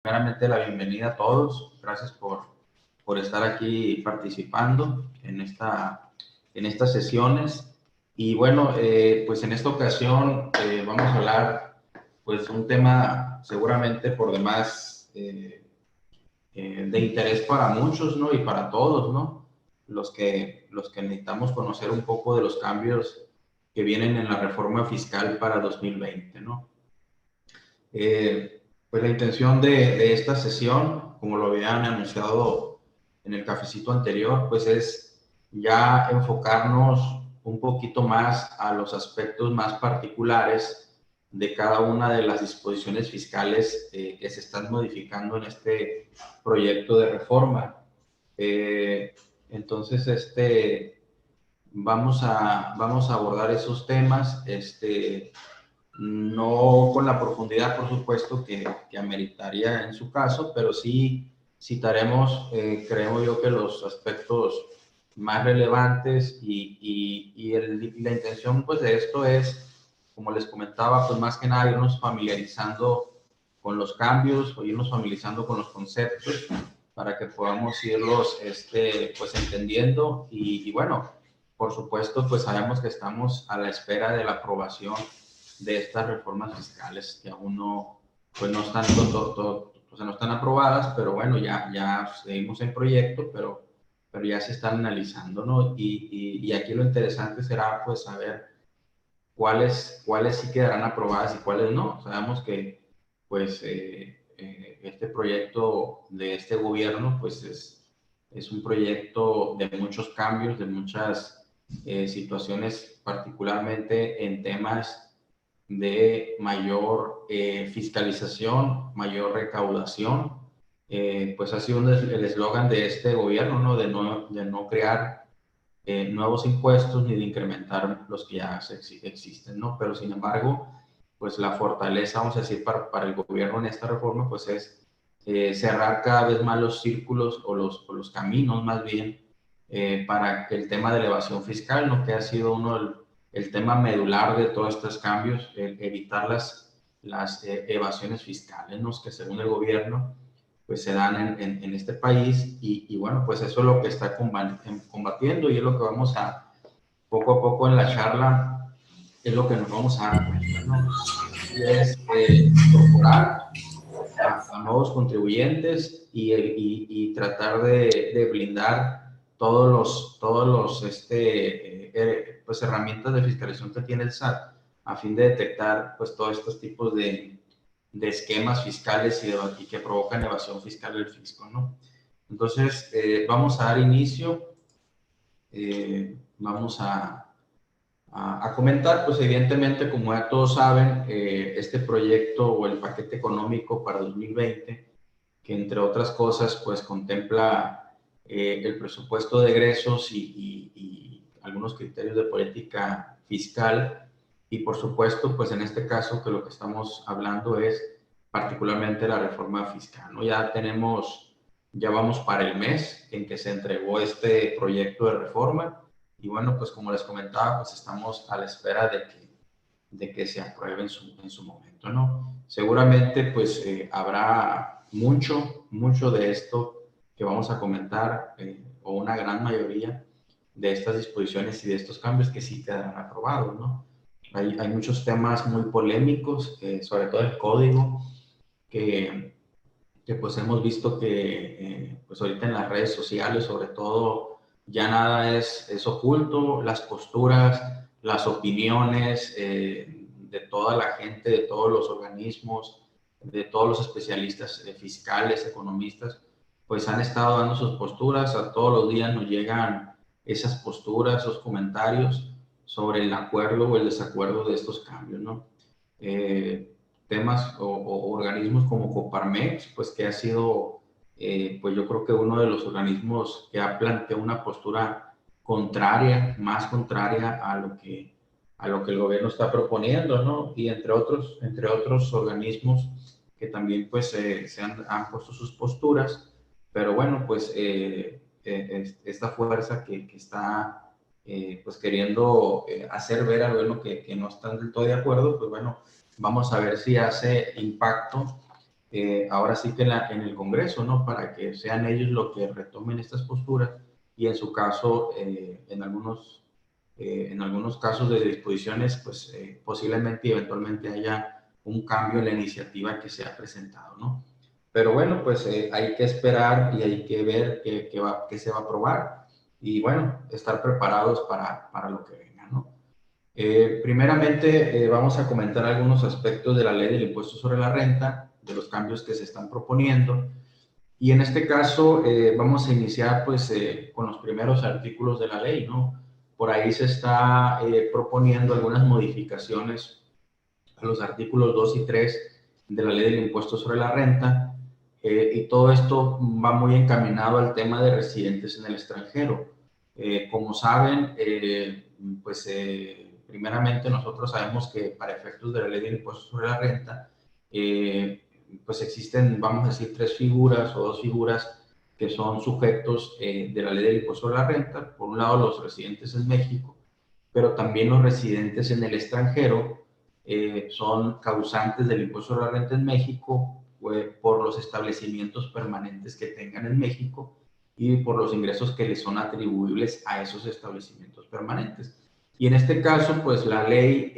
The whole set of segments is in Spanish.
Primeramente, la bienvenida a todos. Gracias por estar aquí participando en estas sesiones. Y bueno, pues en esta ocasión vamos a hablar pues de un tema seguramente por demás de interés para muchos, ¿no? Y para todos, ¿no? Los que necesitamos conocer un poco de los cambios que vienen en la reforma fiscal para 2020, ¿no? Pues la intención de esta sesión, como lo habían anunciado en el cafecito anterior, pues es ya enfocarnos un poquito más a los aspectos más particulares de cada una de las disposiciones fiscales que se están modificando en este proyecto de reforma. Entonces, vamos a abordar esos temas, no con la profundidad, por supuesto, que ameritaría en su caso, pero sí citaremos, creo yo, que los aspectos más relevantes y la intención pues de esto es, como les comentaba, pues más que nada irnos familiarizando con los cambios o irnos familiarizando con los conceptos para que podamos irlos pues entendiendo y bueno, por supuesto, pues sabemos que estamos a la espera de la aprobación de estas reformas fiscales que aún no, pues no están, o sea, no están aprobadas, pero bueno, ya seguimos en proyecto, pero ya se están analizando, ¿no? Y aquí lo interesante será pues saber cuáles sí quedarán aprobadas y cuáles no. Sabemos que pues este proyecto de este gobierno pues es un proyecto de muchos cambios, de muchas situaciones, particularmente en temas de mayor fiscalización, mayor recaudación. Pues ha sido el eslogan de este gobierno, ¿no? De no crear nuevos impuestos ni de incrementar los que ya existen, ¿no? Pero sin embargo, pues la fortaleza, vamos a decir, para el gobierno en esta reforma, pues es cerrar cada vez más los círculos o los caminos más bien para el tema de elevación fiscal, ¿no? Que ha sido el tema medular de todos estos cambios, evitar las evasiones fiscales, ¿no? Que según el gobierno pues se dan en este país y bueno, pues eso es lo que está combatiendo y es lo que vamos a, poco a poco en la charla, es lo que nos vamos a dar cuenta, ¿no? Y es incorporar a nuevos contribuyentes y tratar de blindar todos los pues herramientas de fiscalización que tiene el SAT a fin de detectar pues todos estos tipos de esquemas fiscales y que provocan evasión fiscal del fisco, ¿no? Entonces, vamos a dar inicio, vamos a comentar, pues evidentemente, como ya todos saben, este proyecto o el paquete económico para 2020, que entre otras cosas, pues contempla el presupuesto de egresos y algunos criterios de política fiscal, y por supuesto, pues en este caso que lo que estamos hablando es particularmente la reforma fiscal, ¿no? Ya vamos para el mes en que se entregó este proyecto de reforma y bueno, pues como les comentaba, pues estamos a la espera de que se apruebe en su momento, ¿no? Seguramente pues habrá mucho de esto que vamos a comentar, o una gran mayoría de estas disposiciones y de estos cambios que sí quedarán aprobados, ¿no? Hay muchos temas muy polémicos, sobre todo el código, que, que pues hemos visto que pues ahorita en las redes sociales, sobre todo, ya nada es oculto, las posturas, las opiniones de toda la gente, de todos los organismos, de todos los especialistas fiscales, economistas, pues han estado dando sus posturas, a todos los días nos llegan esas posturas, esos comentarios sobre el acuerdo o el desacuerdo de estos cambios, ¿no? Temas o organismos como Coparmex, pues que ha sido, pues yo creo que uno de los organismos que ha planteado una postura contraria, más contraria a lo que el gobierno está proponiendo, ¿no? Y entre otros organismos que también pues han puesto sus posturas, pero bueno, pues esta fuerza que está pues queriendo hacer ver al gobierno que no están del todo de acuerdo, pues bueno, vamos a ver si hace impacto ahora sí que en el Congreso, ¿no? Para que sean ellos los que retomen estas posturas y en su caso, en algunos casos de disposiciones, pues posiblemente y eventualmente haya un cambio en la iniciativa que se ha presentado, ¿no? Pero bueno, pues hay que esperar y hay que ver qué se va a aprobar y bueno, estar preparados para lo que venga, ¿no? Primeramente, vamos a comentar algunos aspectos de la ley del impuesto sobre la renta, de los cambios que se están proponiendo. Y en este caso, vamos a iniciar pues con los primeros artículos de la ley, ¿no? Por ahí se está proponiendo algunas modificaciones a los artículos 2 y 3 de la ley del impuesto sobre la renta. Y todo esto va muy encaminado al tema de residentes en el extranjero. Como saben, pues primeramente nosotros sabemos que para efectos de la ley del impuesto sobre la renta, pues existen, vamos a decir, tres figuras o dos figuras que son sujetos de la ley del impuesto sobre la renta. Por un lado, los residentes en México, pero también los residentes en el extranjero son causantes del impuesto sobre la renta en México por los establecimientos permanentes que tengan en México y por los ingresos que les son atribuibles a esos establecimientos permanentes. Y en este caso, pues la ley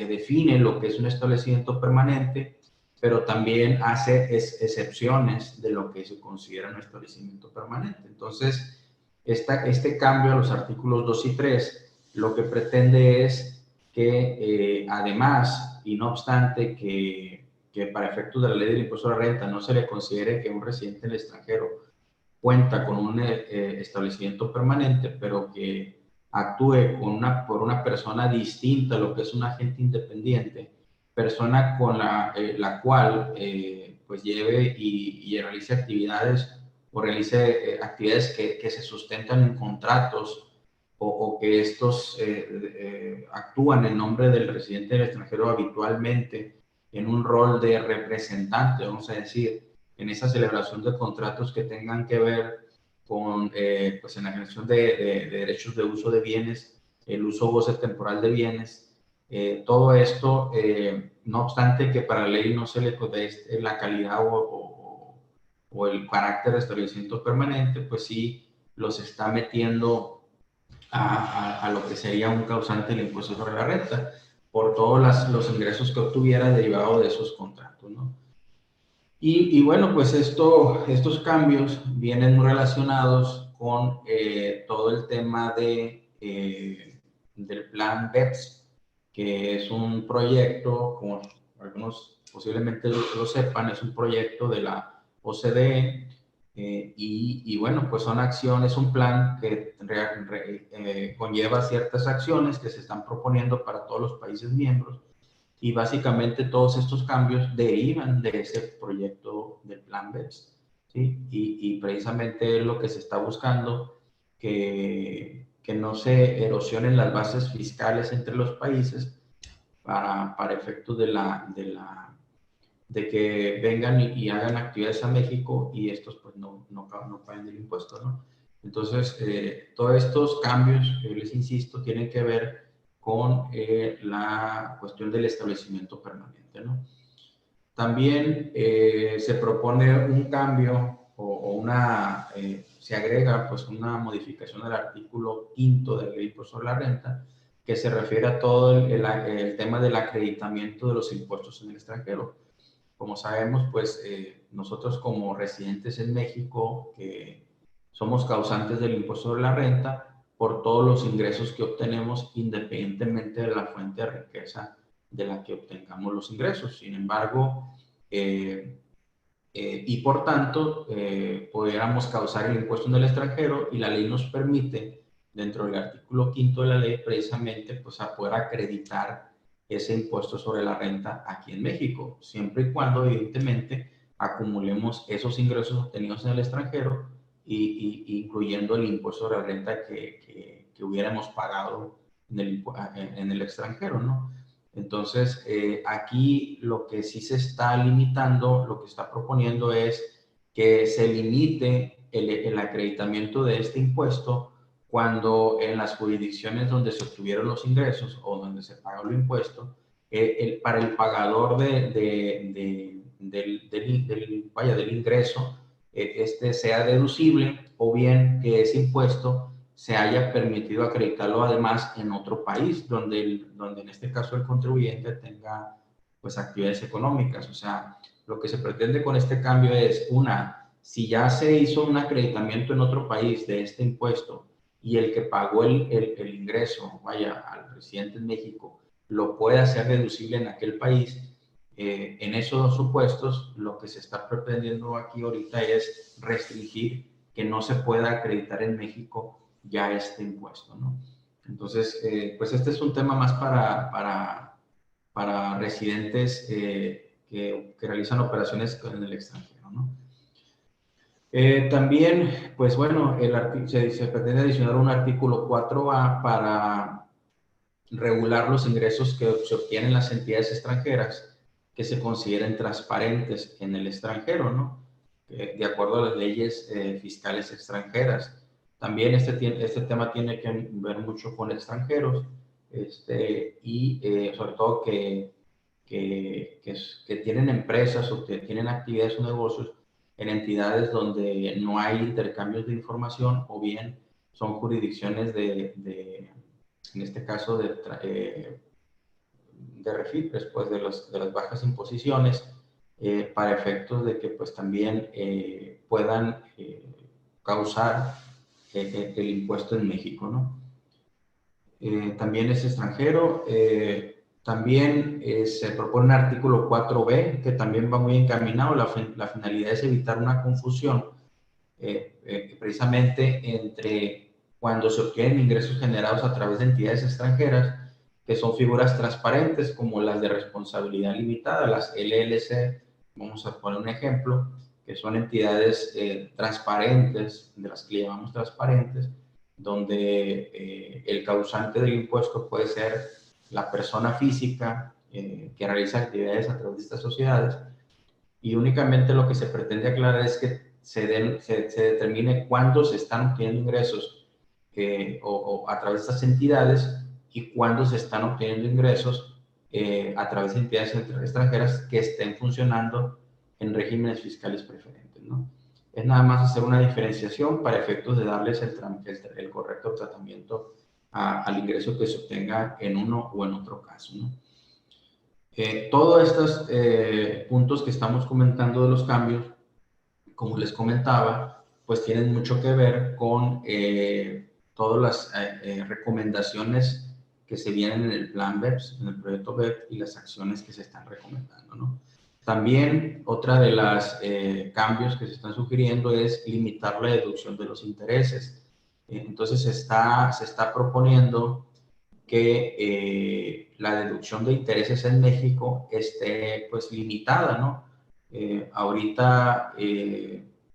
define lo que es un establecimiento permanente, pero también hace excepciones de lo que se considera un establecimiento permanente. Entonces, este cambio a los artículos 2 y 3 lo que pretende es que además, y no obstante que para efectos de la ley del impuesto a la renta no se le considere que un residente en el extranjero cuenta con un establecimiento permanente, pero que actúe por una persona distinta a lo que es un agente independiente, persona con la cual pues lleve y realice actividades o realice actividades que se sustentan en contratos o que estos actúan en nombre del residente del extranjero habitualmente en un rol de representante, vamos a decir, en esa celebración de contratos que tengan que ver con, pues en la generación de derechos de uso de bienes, el uso goce temporal de bienes, todo esto, no obstante que para la ley no se le conteste la calidad o el carácter de establecimiento permanente, pues sí los está metiendo a lo que sería un causante del impuesto sobre la renta, por todos los ingresos que obtuviera derivado de esos contratos, ¿no? Y bueno, pues estos cambios vienen muy relacionados con todo el tema del plan BEPS, que es un proyecto, como algunos posiblemente lo sepan, es un proyecto de la OCDE, y bueno, pues son acciones, un plan que conlleva ciertas acciones que se están proponiendo para todos los países miembros y básicamente todos estos cambios derivan de ese proyecto del Plan BEPS, ¿sí? Y precisamente es lo que se está buscando, que no se erosionen las bases fiscales entre los países para efectos de que vengan y hagan actividades a México y estos pues no paguen el impuesto, ¿no? Entonces, todos estos cambios, les insisto, tienen que ver con la cuestión del establecimiento permanente, ¿no? También se propone un cambio se agrega pues una modificación al artículo 5 de la ley sobre la renta que se refiere a todo el tema del acreditamiento de los impuestos en el extranjero. Como sabemos, pues nosotros como residentes en México, que somos causantes del impuesto sobre la renta por todos los ingresos que obtenemos independientemente de la fuente de riqueza de la que obtengamos los ingresos. Sin embargo, y por tanto, pudiéramos causar el impuesto en el extranjero y la ley nos permite, dentro del artículo 5 de la ley, precisamente, pues a poder acreditar ese impuesto sobre la renta aquí en México, siempre y cuando, evidentemente, acumulemos esos ingresos obtenidos en el extranjero incluyendo el impuesto sobre la renta que hubiéramos pagado en el extranjero, ¿no? Entonces, aquí lo que sí se está limitando, lo que está proponiendo es que se limite el acreditamiento de este impuesto cuando en las jurisdicciones donde se obtuvieron los ingresos o donde se pagó el impuesto, para el pagador del ingreso sea deducible, o bien que ese impuesto se haya permitido acreditarlo además en otro país, donde en este caso el contribuyente tenga pues actividades económicas. O sea, lo que se pretende con este cambio es, si ya se hizo un acreditamiento en otro país de este impuesto y el que pagó el ingreso, al residente en México, lo puede hacer deducible en aquel país, en esos dos supuestos, lo que se está pretendiendo aquí ahorita es restringir que no se pueda acreditar en México ya este impuesto, ¿no? Entonces, pues este es un tema más para residentes que realizan operaciones en el extranjero, ¿no? También, pues bueno, se pretende adicionar un artículo 4A para regular los ingresos que se obtienen las entidades extranjeras que se consideren transparentes en el extranjero, ¿no? De acuerdo a las leyes fiscales extranjeras. También este tema tiene que ver mucho con extranjeros y sobre todo que tienen empresas o que tienen actividades o negocios en entidades donde no hay intercambios de información, o bien son jurisdicciones en este caso de refit, pues de las bajas imposiciones, para efectos de que pues también puedan causar el impuesto en México, ¿no? También es extranjero. También se propone un artículo 4B que también va muy encaminado. La finalidad es evitar una confusión precisamente entre cuando se obtienen ingresos generados a través de entidades extranjeras, que son figuras transparentes como las de responsabilidad limitada, las LLC. Vamos a poner un ejemplo, que son entidades transparentes, de las que le llamamos transparentes, donde el causante del impuesto puede ser la persona física que realiza actividades a través de estas sociedades, y únicamente lo que se pretende aclarar es que se determine cuándo se están obteniendo ingresos o a través de estas entidades, y cuándo se están obteniendo ingresos a través de entidades extranjeras que estén funcionando en regímenes fiscales preferentes, ¿no? Es nada más hacer una diferenciación para efectos de darles el correcto tratamiento al ingreso que se obtenga en uno o en otro caso, ¿no? Todos estos puntos que estamos comentando de los cambios, como les comentaba, pues tienen mucho que ver con todas las recomendaciones que se vienen en el plan BEPS, en el proyecto BEPS, y las acciones que se están recomendando, ¿no? También otra de las cambios que se están sugiriendo es limitar la deducción de los intereses. Entonces se está proponiendo que la deducción de intereses en México esté pues limitada, ¿no? Ahorita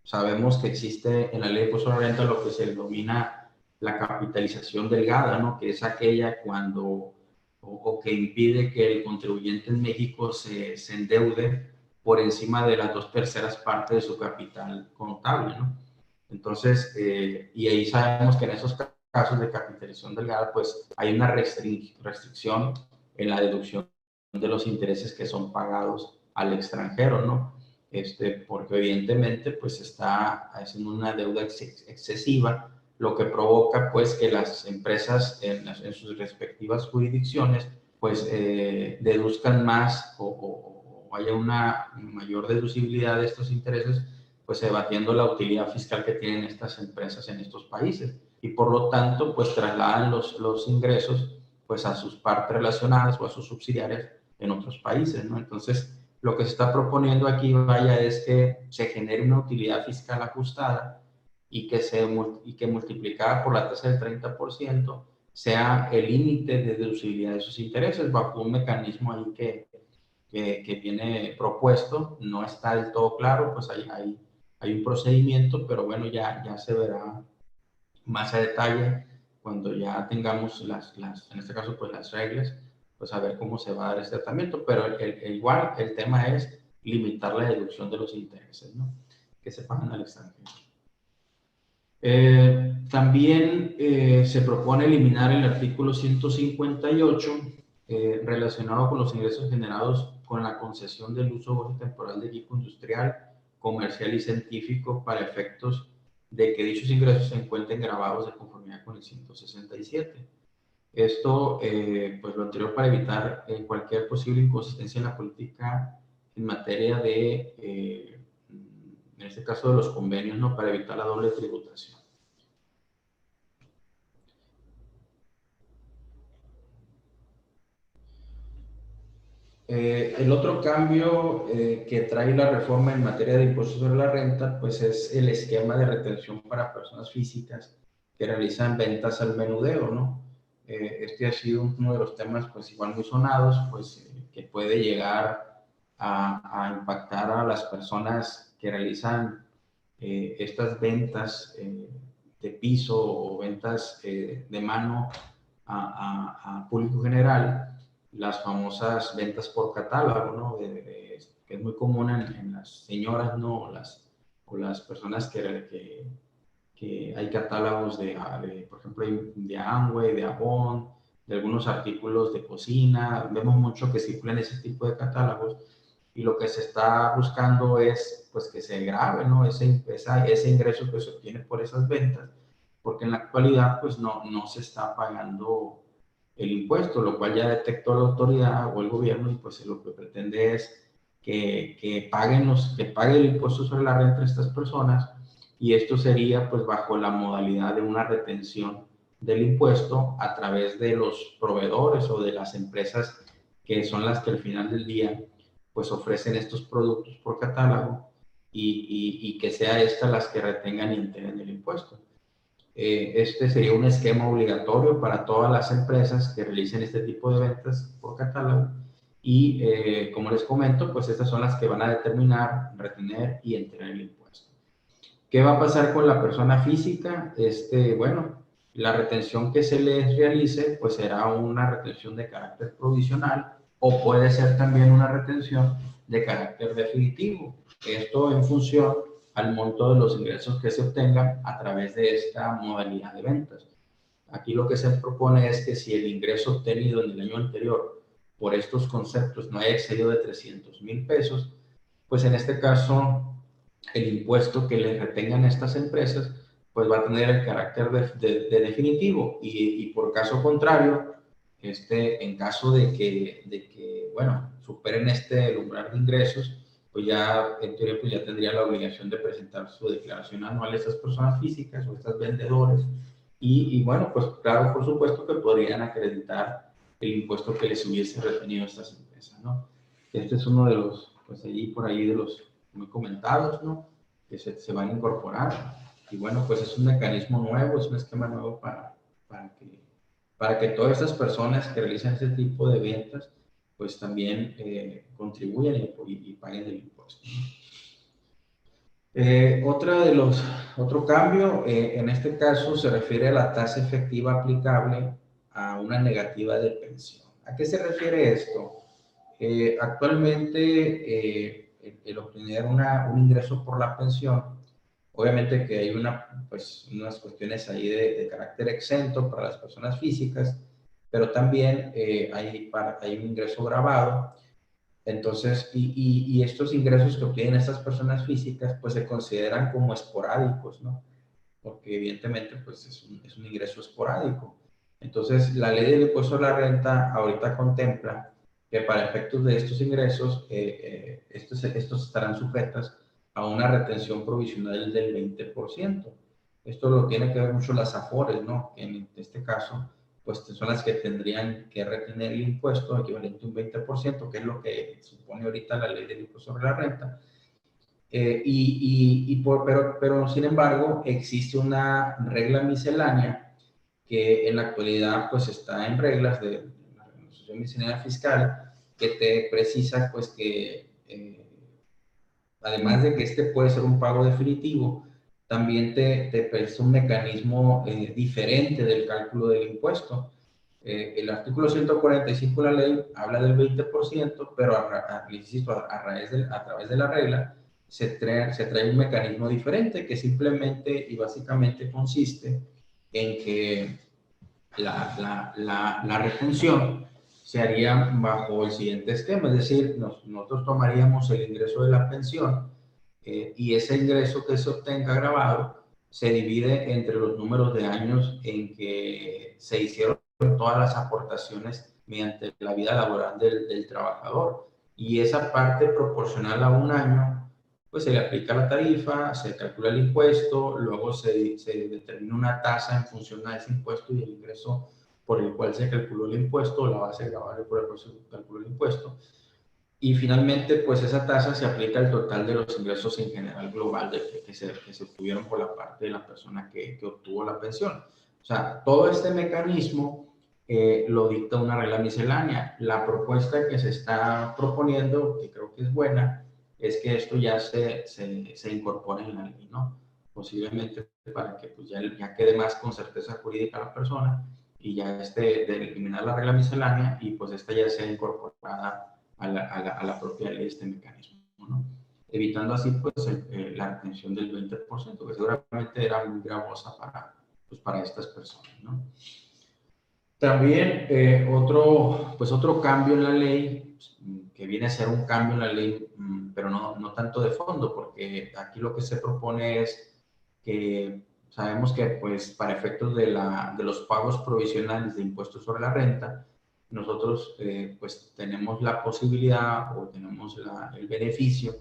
sabemos que existe en la ley de impuesto a la renta lo que se denomina la capitalización delgada, ¿no? Que es aquella o que impide que el contribuyente en México se endeude por encima de las 2/3 partes de su capital contable, ¿no? Entonces, y ahí sabemos que en esos casos de capitalización delgada, pues hay una restricción en la deducción de los intereses que son pagados al extranjero, ¿no? Porque evidentemente, pues está haciendo una deuda excesiva, lo que provoca, pues, que las empresas en sus respectivas jurisdicciones, pues, deduzcan más o haya una mayor deducibilidad de estos intereses, pues, evadiendo la utilidad fiscal que tienen estas empresas en estos países. Y por lo tanto, pues trasladan los ingresos pues a sus partes relacionadas o a sus subsidiarias en otros países, ¿no? Entonces, lo que se está proponiendo aquí, es que se genere una utilidad fiscal ajustada y que multiplicada por la tasa del 30% sea el límite de deducibilidad de esos intereses, bajo un mecanismo ahí que viene propuesto. No está del todo claro, pues hay un procedimiento, pero bueno, ya se verá más a detalle cuando ya tengamos en este caso, pues las reglas, pues a ver cómo se va a dar este tratamiento. Pero igual el tema es limitar la deducción de los intereses, ¿no?, que se pagan al extranjero. También se propone eliminar el artículo 158 relacionado con los ingresos generados con la concesión del uso goce temporal de equipo industrial, comercial y científico para efectos de que dichos ingresos se encuentren grabados de conformidad con el 167. Esto, pues lo anterior para evitar cualquier posible inconsistencia en la política en materia de, en este caso de los convenios, ¿no? Para evitar la doble tributación. El otro cambio que trae la reforma en materia de impuestos sobre la renta, pues es el esquema de retención para personas físicas que realizan ventas al menudeo, ¿no? Este ha sido uno de los temas, pues igual muy sonados, pues que puede llegar a impactar a las personas que realizan estas ventas de piso o ventas de mano a público general, las famosas ventas por catálogo, ¿no? Que es muy común en las señoras, ¿no? O las personas que hay catálogos por ejemplo, de Amway, de Avon, de algunos artículos de cocina. Vemos mucho que circulan ese tipo de catálogos y lo que se está buscando es pues que se grave, ¿no? Ese ingreso que se obtiene por esas ventas, porque en la actualidad pues no se está pagando el impuesto, lo cual ya detectó la autoridad o el gobierno y pues lo que pretende es que pague el impuesto sobre la renta de estas personas, y esto sería pues bajo la modalidad de una retención del impuesto a través de los proveedores o de las empresas que son las que al final del día pues ofrecen estos productos por catálogo y que sea estas las que retengan y integren el impuesto. Este sería un esquema obligatorio para todas las empresas que realicen este tipo de ventas por catálogo y como les comento, pues estas son las que van a determinar, retener y entregar el impuesto. ¿Qué va a pasar con la persona física? Bueno, la retención que se les realice pues será una retención de carácter provisional o puede ser también una retención de carácter definitivo. Esto en función al monto de los ingresos que se obtengan a través de esta modalidad de ventas. Aquí lo que se propone es que si el ingreso obtenido en el año anterior por estos conceptos no haya excedido de 300,000 pesos, pues en este caso el impuesto que le retengan a estas empresas pues va a tener el carácter de definitivo y por caso contrario, en caso de que, bueno, superen el umbral de ingresos, pues ya, en teoría, pues ya tendría la obligación de presentar su declaración anual a estas personas físicas o estas vendedores y bueno, pues claro, por supuesto que podrían acreditar el impuesto que les hubiese retenido a estas empresas, ¿no? Este es uno de los, pues allí por ahí de los muy comentados, ¿no? Que se van a incorporar y bueno, pues es un mecanismo nuevo, es un esquema nuevo para que todas estas personas que realizan este tipo de ventas pues también contribuyan y paguen el impuesto. Otro cambio, en este caso se refiere a la tasa efectiva aplicable a una negativa de pensión. ¿A qué se refiere esto? Actualmente, el obtener un ingreso por la pensión, obviamente que hay unas cuestiones ahí de carácter exento para las personas físicas, pero también hay un ingreso gravado. Entonces, y estos ingresos que obtienen estas personas físicas, pues se consideran como esporádicos, ¿no? Porque evidentemente, pues es un ingreso esporádico. Entonces, la ley del impuesto a la renta ahorita contempla que para efectos de estos ingresos, estos estarán sujetos a una retención provisional del 20%. Esto lo tiene que ver mucho las AFORES, ¿no? Que en este caso, pues son las que tendrían que retener el impuesto equivalente a un 20%, que es lo que supone ahorita la ley del impuesto sobre la renta. Pero sin embargo, existe una regla miscelánea que en la actualidad pues está en reglas de la Administración Miscelánea Fiscal, que te precisa pues que además de que este puede ser un pago definitivo, también te presta un mecanismo diferente del cálculo del impuesto. El artículo 145 de la ley habla del 20%, pero a través de la regla se trae un mecanismo diferente que simplemente y básicamente consiste en que la retención se haría bajo el siguiente esquema, es decir, nosotros tomaríamos el ingreso de la pensión y ese ingreso que se obtenga grabado se divide entre los números de años en que se hicieron todas las aportaciones mediante la vida laboral del trabajador. Y esa parte proporcional a un año, pues se le aplica la tarifa, se calcula el impuesto, luego se determina una tasa en función a ese impuesto y el ingreso por el cual se calculó el impuesto, la base gravable por el cual se calculó el impuesto. Y finalmente, pues esa tasa se aplica al total de los ingresos en general global que se obtuvieron por la parte de la persona que obtuvo la pensión. O sea, todo este mecanismo lo dicta una regla miscelánea. La propuesta que se está proponiendo, que creo que es buena, es que esto ya se incorpore en la ley, ¿no? Posiblemente para que pues, ya quede más con certeza jurídica la persona y ya de eliminar la regla miscelánea y pues esta ya sea incorporada a la propia ley este mecanismo, ¿no? Evitando así pues la retención del 20%, que seguramente era muy gravosa para estas personas, ¿no? También otro cambio en la ley, que viene a ser un cambio en la ley, pero no tanto de fondo, porque aquí lo que se propone es que sabemos que pues para efectos de los pagos provisionales de impuestos sobre la renta, nosotros pues tenemos la posibilidad o tenemos el beneficio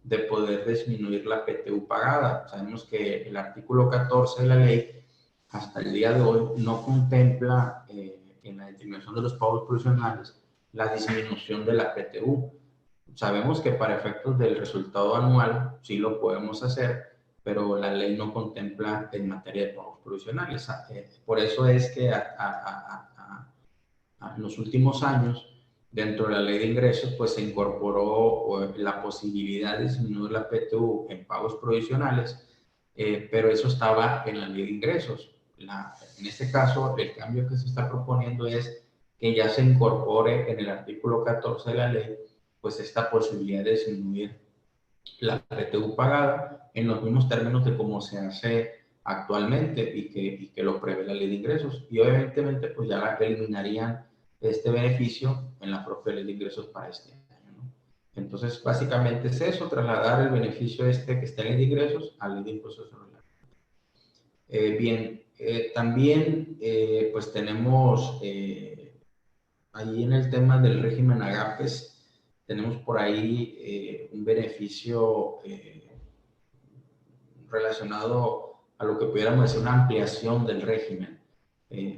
de poder disminuir la PTU pagada. Sabemos que el artículo 14 de la ley hasta el día de hoy no contempla en la determinación de los pagos provisionales la disminución de la PTU. Sabemos que para efectos del resultado anual sí lo podemos hacer, pero la ley no contempla en materia de pagos provisionales. Por eso es que en los últimos años, dentro de la ley de ingresos, pues se incorporó la posibilidad de disminuir la PTU en pagos provisionales, pero eso estaba en la ley de ingresos. En este caso, el cambio que se está proponiendo es que ya se incorpore en el artículo 14 de la ley, pues esta posibilidad de disminuir la PTU pagada en los mismos términos de cómo se hace actualmente y que lo prevé la ley de ingresos. Y obviamente, pues ya eliminarían este beneficio en la propia ley de ingresos para este año, ¿no? Entonces, básicamente es eso, trasladar el beneficio que está en ley de ingresos a ley de impuestos sobre la renta. Bien, también pues tenemos ahí en el tema del régimen AGAPES, tenemos por ahí un beneficio relacionado a lo que pudiéramos decir una ampliación del régimen.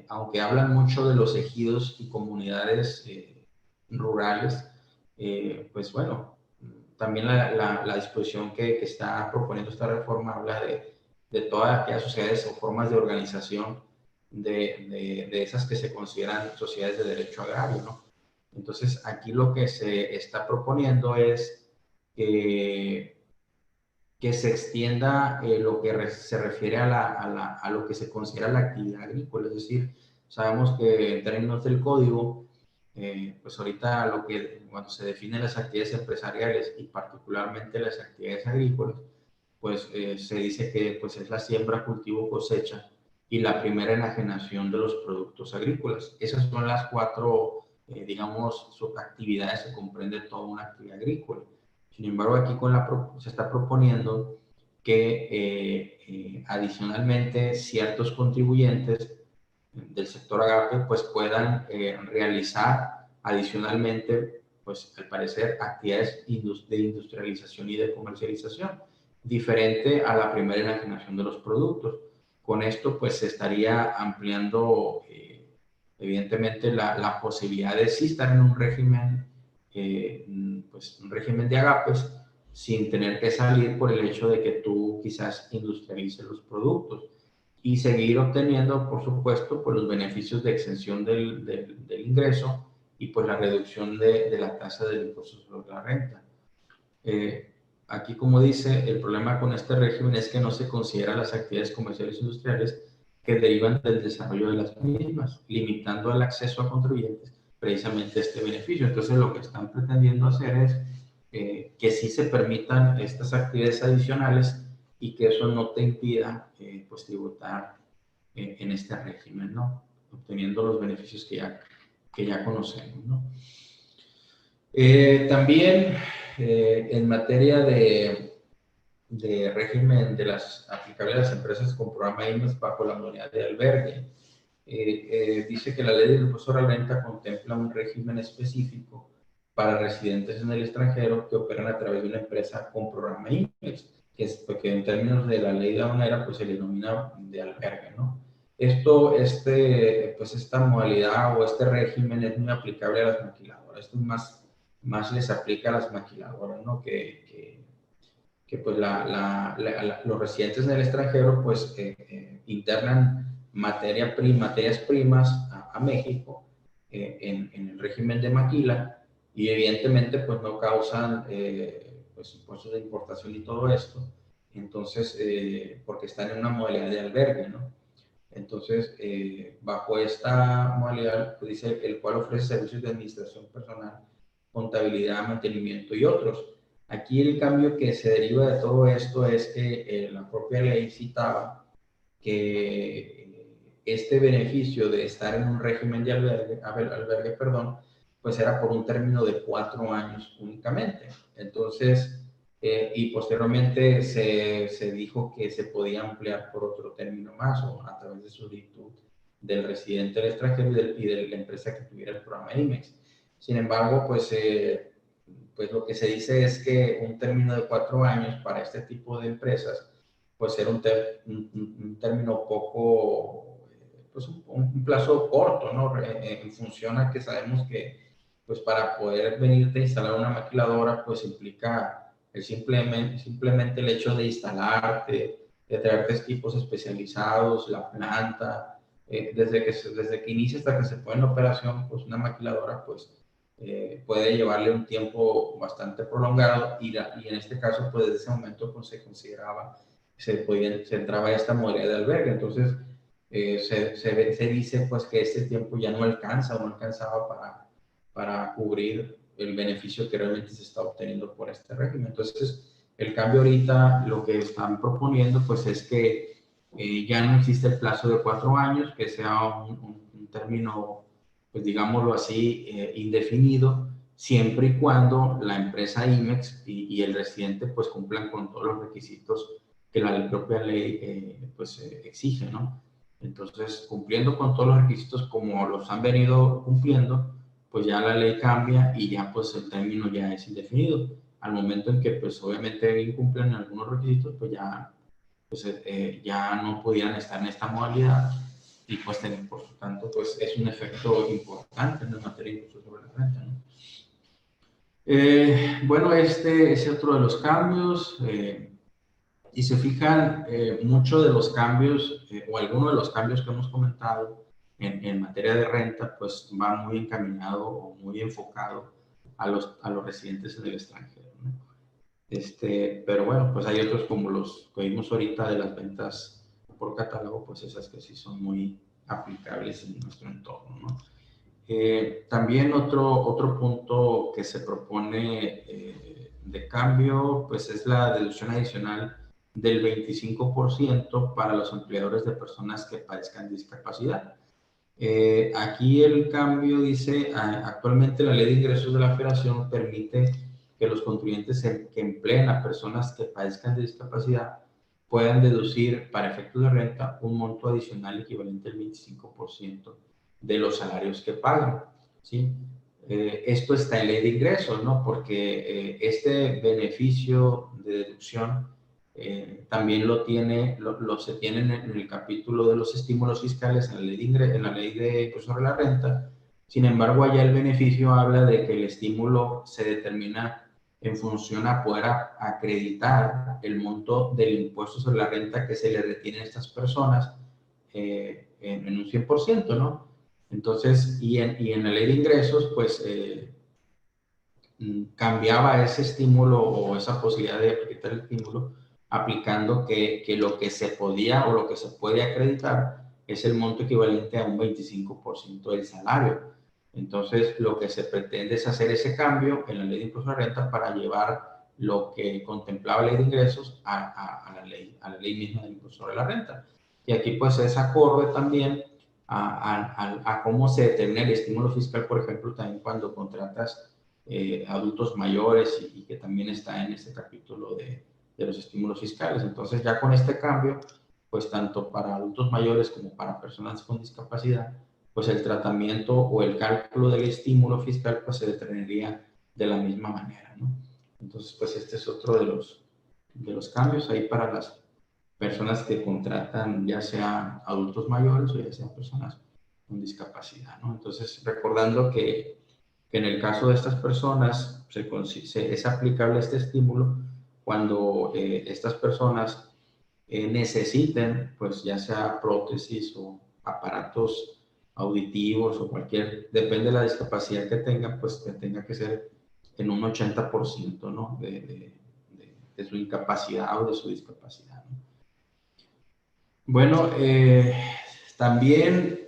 Aunque hablan mucho de los ejidos y comunidades rurales, pues bueno, también la disposición que está proponiendo esta reforma habla de todas aquellas sociedades o formas de organización de esas que se consideran sociedades de derecho agrario, ¿no? Entonces, aquí lo que se está proponiendo es que se extienda lo que se refiere a lo que se considera la actividad agrícola. Es decir, sabemos que en términos del código, pues ahorita cuando se definen las actividades empresariales y particularmente las actividades agrícolas, pues se dice que pues, es la siembra, cultivo, cosecha y la primera enajenación de los productos agrícolas. Esas son las cuatro, digamos, subactividades que comprende toda una actividad agrícola. Sin embargo, aquí se está proponiendo que adicionalmente ciertos contribuyentes del sector agape pues puedan realizar adicionalmente, pues al parecer, actividades de industrialización y de comercialización, diferente a la primera enajenación de los productos. Con esto pues se estaría ampliando evidentemente la posibilidad de sí estar en un régimen pues un régimen de agapes sin tener que salir por el hecho de que tú quizás industrialices los productos y seguir obteniendo, por supuesto, pues los beneficios de exención del ingreso y pues la reducción de la tasa del impuesto sobre la renta. Aquí, como dice, el problema con este régimen es que no se considera las actividades comerciales e industriales que derivan del desarrollo de las mismas, limitando el acceso a contribuyentes precisamente este beneficio. Entonces, lo que están pretendiendo hacer es que sí se permitan estas actividades adicionales y que eso no te impida pues tributar en este régimen, ¿no? Obteniendo los beneficios que ya que ya conocemos, ¿no? También en materia de régimen de las aplicables a las empresas con programa IMEX bajo la modalidad de albergue, dice que la ley del impuesto a la renta contempla un régimen específico para residentes en el extranjero que operan a través de una empresa con programa IMEX, que en términos de la ley de aduanera pues se le denomina de albergue, ¿no? Pues esta modalidad o este régimen es muy aplicable a las maquiladoras. Esto más les aplica a las maquiladoras, ¿no? Que pues los residentes en el extranjero pues internan materias primas a México en el régimen de maquila y evidentemente pues no causan pues impuestos de importación y todo esto, entonces porque están en una modalidad de albergue, ¿no? Entonces, bajo esta modalidad, pues dice el cual ofrece servicios de administración personal, contabilidad, mantenimiento y otros. Aquí el cambio que se deriva de todo esto es que la propia ley citaba que este beneficio de estar en un régimen de albergue, pues era por un término de 4 años únicamente. Entonces, y posteriormente se dijo que se podía ampliar por otro término más o a través de solicitud del residente del extranjero y de la empresa que tuviera el programa IMEX. Sin embargo, pues lo que se dice es que un término de 4 años para este tipo de empresas, pues era un término poco, pues un plazo corto, ¿no? En función a que sabemos que, pues para poder venirte a instalar una maquiladora, pues implica simplemente el hecho de instalarte, de traerte equipos especializados, la planta, desde que inicia hasta que se pone en operación, pues una maquiladora, pues puede llevarle un tiempo bastante prolongado y en este caso, pues desde ese momento pues, se consideraba, se entraba a esta modalidad de albergue. Entonces, se dice pues que este tiempo ya no alcanza o no alcanzaba para cubrir el beneficio que realmente se está obteniendo por este régimen. Entonces, el cambio ahorita, lo que están proponiendo pues es que ya no existe el plazo de 4 años, que sea un término pues digámoslo así, indefinido, siempre y cuando la empresa IMEX y el residente pues cumplan con todos los requisitos que la propia ley exige, ¿no? Entonces, cumpliendo con todos los requisitos como los han venido cumpliendo, pues ya la ley cambia y ya pues el término ya es indefinido. Al momento en que pues obviamente incumplen algunos requisitos, pues ya no pudieran estar en esta modalidad y pues por lo tanto pues es un efecto importante en la materia de impuestos sobre la renta, ¿no? Bueno, este es otro de los cambios y se fijan mucho de los cambios o algunos de los cambios que hemos comentado en materia de renta pues va muy encaminado o muy enfocado a los residentes en el extranjero, ¿no? Pero bueno, pues hay otros como los que vimos ahorita de las ventas por catálogo, pues esas que sí son muy aplicables en nuestro entorno, ¿no? También otro punto que se propone de cambio, pues es la deducción adicional del 25% para los empleadores de personas que padezcan discapacidad. Aquí el cambio dice, actualmente la Ley de Ingresos de la Federación permite que los contribuyentes que empleen a personas que padezcan de discapacidad puedan deducir para efectos de renta un monto adicional equivalente al 25% de los salarios que pagan, ¿sí? Esto está en Ley de Ingresos, ¿no? Porque este beneficio de deducción también se tiene en el capítulo de los estímulos fiscales en la ley de impuesto sobre la renta. Sin embargo, allá el beneficio habla de que el estímulo se determina en función a poder acreditar el monto del impuesto sobre la renta que se le retiene a estas personas en un 100%, ¿no? Entonces, y en la ley de ingresos, pues cambiaba ese estímulo o esa posibilidad de aplicar el estímulo aplicando que lo que se podía o lo que se puede acreditar es el monto equivalente a un 25% del salario. Entonces, lo que se pretende es hacer ese cambio en la ley de impuesto a la renta para llevar lo que contemplaba la ley de ingresos a la ley misma del impuesto sobre la renta. Y aquí pues es acorde también a cómo se determina el estímulo fiscal, por ejemplo, también cuando contratas adultos mayores y que también está en este capítulo de los estímulos fiscales. Entonces, ya con este cambio, pues tanto para adultos mayores como para personas con discapacidad, pues el tratamiento o el cálculo del estímulo fiscal pues se determinaría de la misma manera, ¿no? Entonces, pues este es otro de los cambios ahí para las personas que contratan, ya sea adultos mayores o ya sean personas con discapacidad, ¿no? Entonces, recordando que en el caso de estas personas es aplicable este estímulo cuando estas personas necesiten, pues ya sea prótesis o aparatos auditivos o cualquier, depende de la discapacidad que tengan, pues que tenga que ser en un 80%, ¿no? De su incapacidad o de su discapacidad, ¿no? Bueno, también,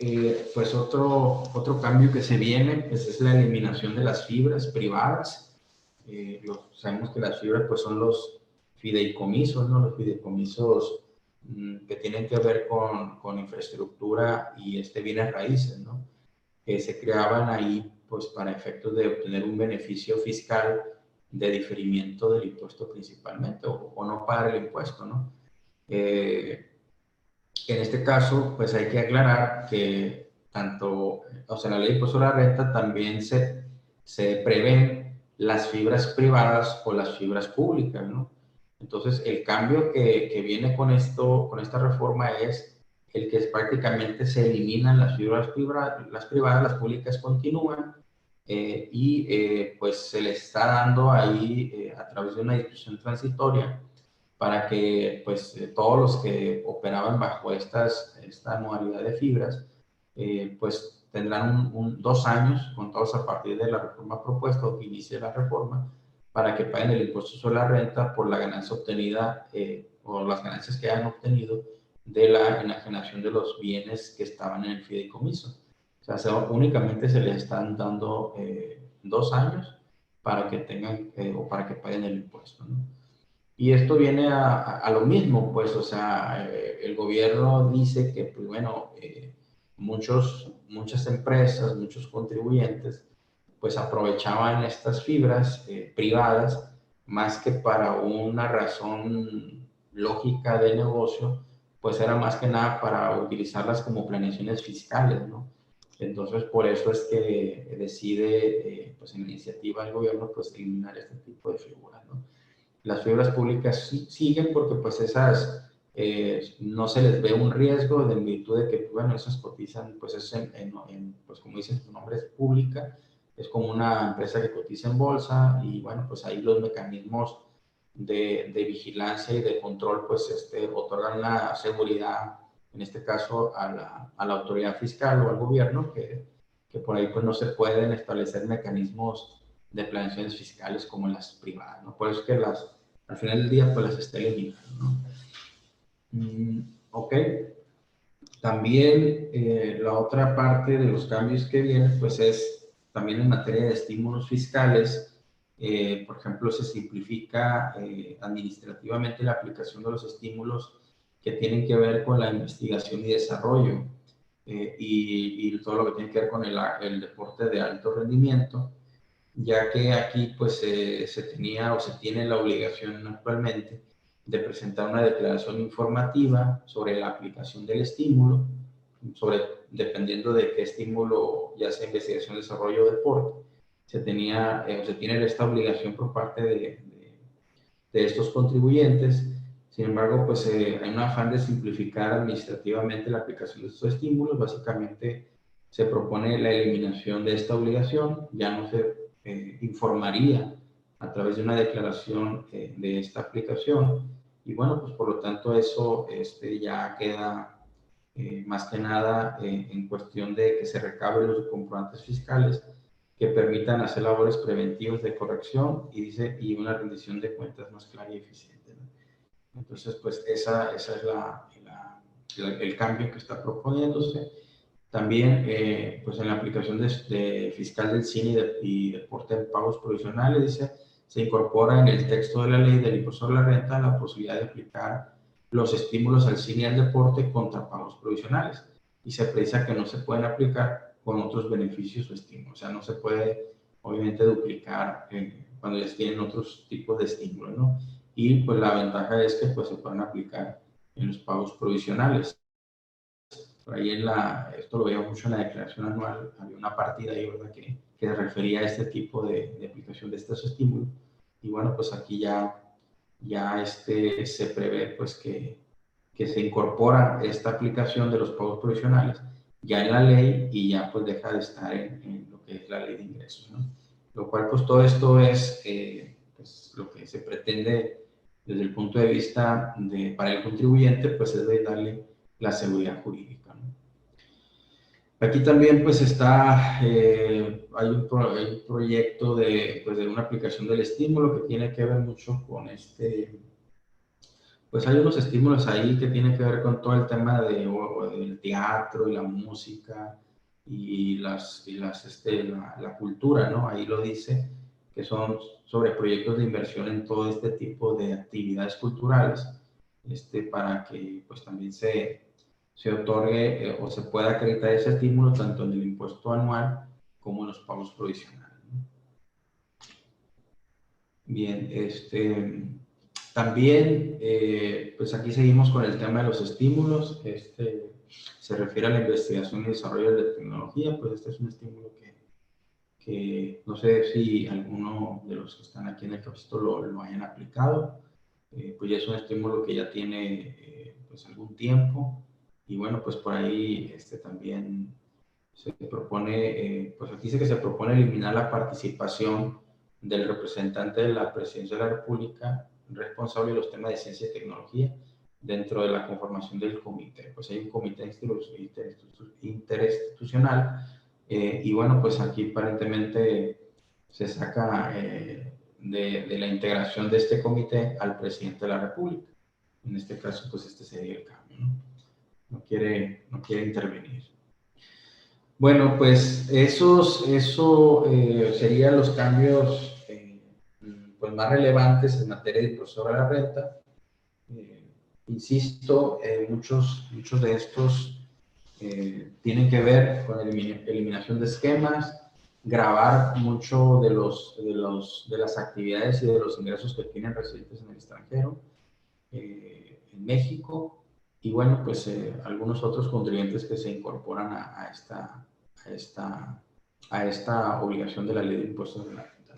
pues otro cambio que se viene, pues es la eliminación de las fibras privadas. Sabemos que las fibras, pues son los fideicomisos, ¿no? Los fideicomisos que tienen que ver con infraestructura y bienes raíces, ¿no? Que se creaban ahí, pues para efectos de obtener un beneficio fiscal de diferimiento del impuesto principalmente, o no pagar el impuesto, ¿no? En este caso, pues hay que aclarar que tanto, o sea, en la ley de impuesto a la renta también se prevén las fibras privadas o las fibras públicas, ¿no? Entonces, el cambio que viene con esta reforma es el que prácticamente se eliminan las fibras privadas, las públicas continúan, pues se le está dando ahí a través de una disposición transitoria para que pues todos los que operaban bajo esta modalidad de fibras, pues tendrán 2 años contados a partir de la reforma propuesta o que inicie la reforma para que paguen el impuesto sobre la renta por la ganancia obtenida o las ganancias que hayan obtenido de la enajenación de los bienes que estaban en el fideicomiso. O sea, únicamente se les están dando 2 años para que tengan o para que paguen el impuesto, ¿no? Y esto viene a lo mismo, pues, o sea, el gobierno dice que, pues, bueno, muchas empresas, muchos contribuyentes, pues aprovechaban estas fibras privadas más que para una razón lógica de negocio, pues era más que nada para utilizarlas como planeaciones fiscales, ¿no? Entonces, por eso es que decide, pues en la iniciativa del gobierno, pues eliminar este tipo de figuras, ¿no? Las fibras públicas siguen porque pues esas no se les ve un riesgo en virtud de que, bueno, esas cotizan, pues es pues como dicen su nombre es pública, es como una empresa que cotiza en bolsa y bueno, pues ahí los mecanismos de vigilancia y de control pues otorgan la seguridad, en este caso a la autoridad fiscal o al gobierno, que por ahí pues no se pueden establecer mecanismos de planeaciones fiscales como las privadas, ¿no? Por eso es que al final del día pues las está eliminando, ¿no? Ok. También la otra parte de los cambios que vienen pues es también en materia de estímulos fiscales. Por ejemplo, se simplifica administrativamente la aplicación de los estímulos que tienen que ver con la investigación y desarrollo y todo lo que tiene que ver con el deporte de alto rendimiento, ya que aquí pues se tenía o se tiene la obligación actualmente de presentar una declaración informativa sobre la aplicación del estímulo, dependiendo de qué estímulo, ya sea investigación, desarrollo o deporte, se tiene esta obligación por parte de estos contribuyentes. Sin embargo, pues hay un afán de simplificar administrativamente la aplicación de estos estímulos. Básicamente se propone la eliminación de esta obligación, ya no se informaría a través de una declaración de esta aplicación y bueno, pues por lo tanto eso ya queda más que nada en cuestión de que se recaben los comprobantes fiscales que permitan hacer labores preventivas de corrección y una rendición de cuentas más clara y eficiente, ¿no? Entonces, pues esa es el cambio que está proponiéndose. También, pues en la aplicación de fiscal del cine y deporte en pagos provisionales, dice, se incorpora en el texto de la ley del impuesto sobre la renta la posibilidad de aplicar los estímulos al cine y al deporte contra pagos provisionales. y se precisa que no se pueden aplicar con otros beneficios o estímulos. O sea, no se puede, obviamente, duplicar cuando ya tienen otros tipos de estímulos, ¿no? Y pues la ventaja es que pues se pueden aplicar en los pagos provisionales. Por ahí esto lo veo mucho en la declaración anual, había una partida ahí, ¿verdad?, que refería a este tipo de aplicación de estos estímulos. Y bueno, pues aquí ya se prevé pues que se incorpora esta aplicación de los pagos provisionales ya en la ley y ya pues deja de estar en lo que es la ley de ingresos, ¿no? Lo cual pues todo esto es pues, lo que se pretende desde el punto de vista para el contribuyente, pues es de darle la seguridad jurídica, ¿no? Aquí también pues hay un proyecto pues, de una aplicación del estímulo que tiene que ver mucho con pues hay unos estímulos ahí que tienen que ver con todo el tema del teatro y la música y la cultura, ¿no? Ahí lo dice, que son sobre proyectos de inversión en todo este tipo de actividades culturales, para que pues también se otorgue o se pueda acreditar ese estímulo tanto en el impuesto anual como en los pagos provisionales, ¿no? Bien, también, pues aquí seguimos con el tema de los estímulos. Se refiere a la investigación y desarrollo de tecnología, pues este es un estímulo que no sé si alguno de los que están aquí en el capítulo lo hayan aplicado. Pues ya es un estímulo que ya tiene pues algún tiempo y bueno, pues por ahí también se propone, pues aquí dice que se propone eliminar la participación del representante de la Presidencia de la República responsable de los temas de ciencia y tecnología dentro de la conformación del comité. Pues hay un comité interinstitucional y bueno, pues aquí aparentemente se saca de la integración de este comité al presidente de la República. En este caso, pues este sería el cambio, ¿no? No quiere intervenir. Bueno, pues eso serían los cambios pues más relevantes en materia de impuesto sobre la renta. Insisto, muchos de estos tienen que ver con eliminación de esquemas, grabar mucho de las actividades y de los ingresos que tienen residentes en el extranjero, en México, y bueno, pues algunos otros contribuyentes que se incorporan a esta obligación de la ley de impuestos sobre la renta.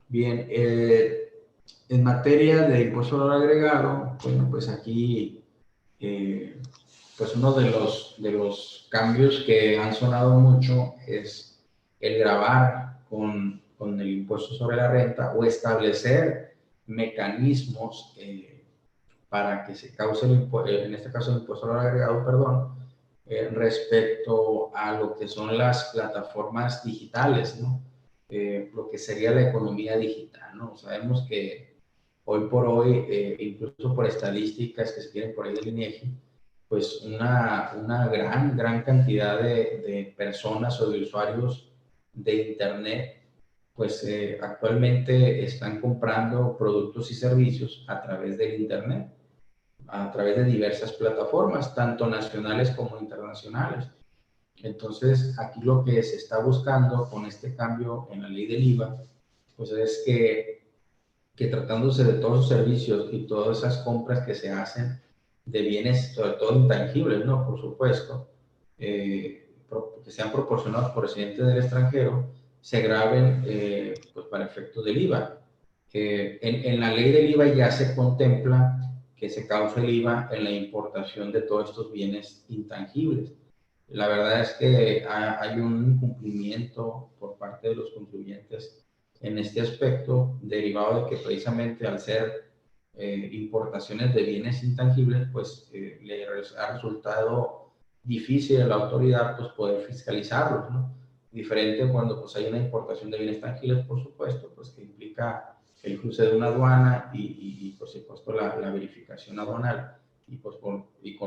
Bien, en materia de impuesto al valor agregado, bueno, pues aquí pues uno de los cambios que han sonado mucho es el gravar con el impuesto sobre la renta o establecer mecanismos para que se cause, en este caso el impuesto al valor agregado, perdón, respecto a lo que son las plataformas digitales, ¿no? Lo que sería la economía digital, ¿no? Sabemos que hoy por hoy, incluso por estadísticas que se tienen por ahí del INEGI, pues una gran cantidad de personas o de usuarios de Internet, pues actualmente están comprando productos y servicios a través del Internet, a través de diversas plataformas, tanto nacionales como internacionales. Entonces, aquí lo que se está buscando con este cambio en la ley del IVA, pues es que tratándose de todos los servicios y todas esas compras que se hacen de bienes, sobre todo intangibles, ¿no? Por supuesto, que sean proporcionados por residentes del extranjero, se graben pues para efectos del IVA. En la ley del IVA ya se contempla que se causa el IVA en la importación de todos estos bienes intangibles. La verdad es que hay un incumplimiento por parte de los contribuyentes en este aspecto, derivado de que precisamente al ser importaciones de bienes intangibles, pues le ha resultado difícil a la autoridad pues, poder fiscalizarlos, ¿no? Diferente cuando pues, hay una importación de bienes tangibles, por supuesto, pues que implica el cruce de una aduana y por supuesto la verificación aduanal y, pues, y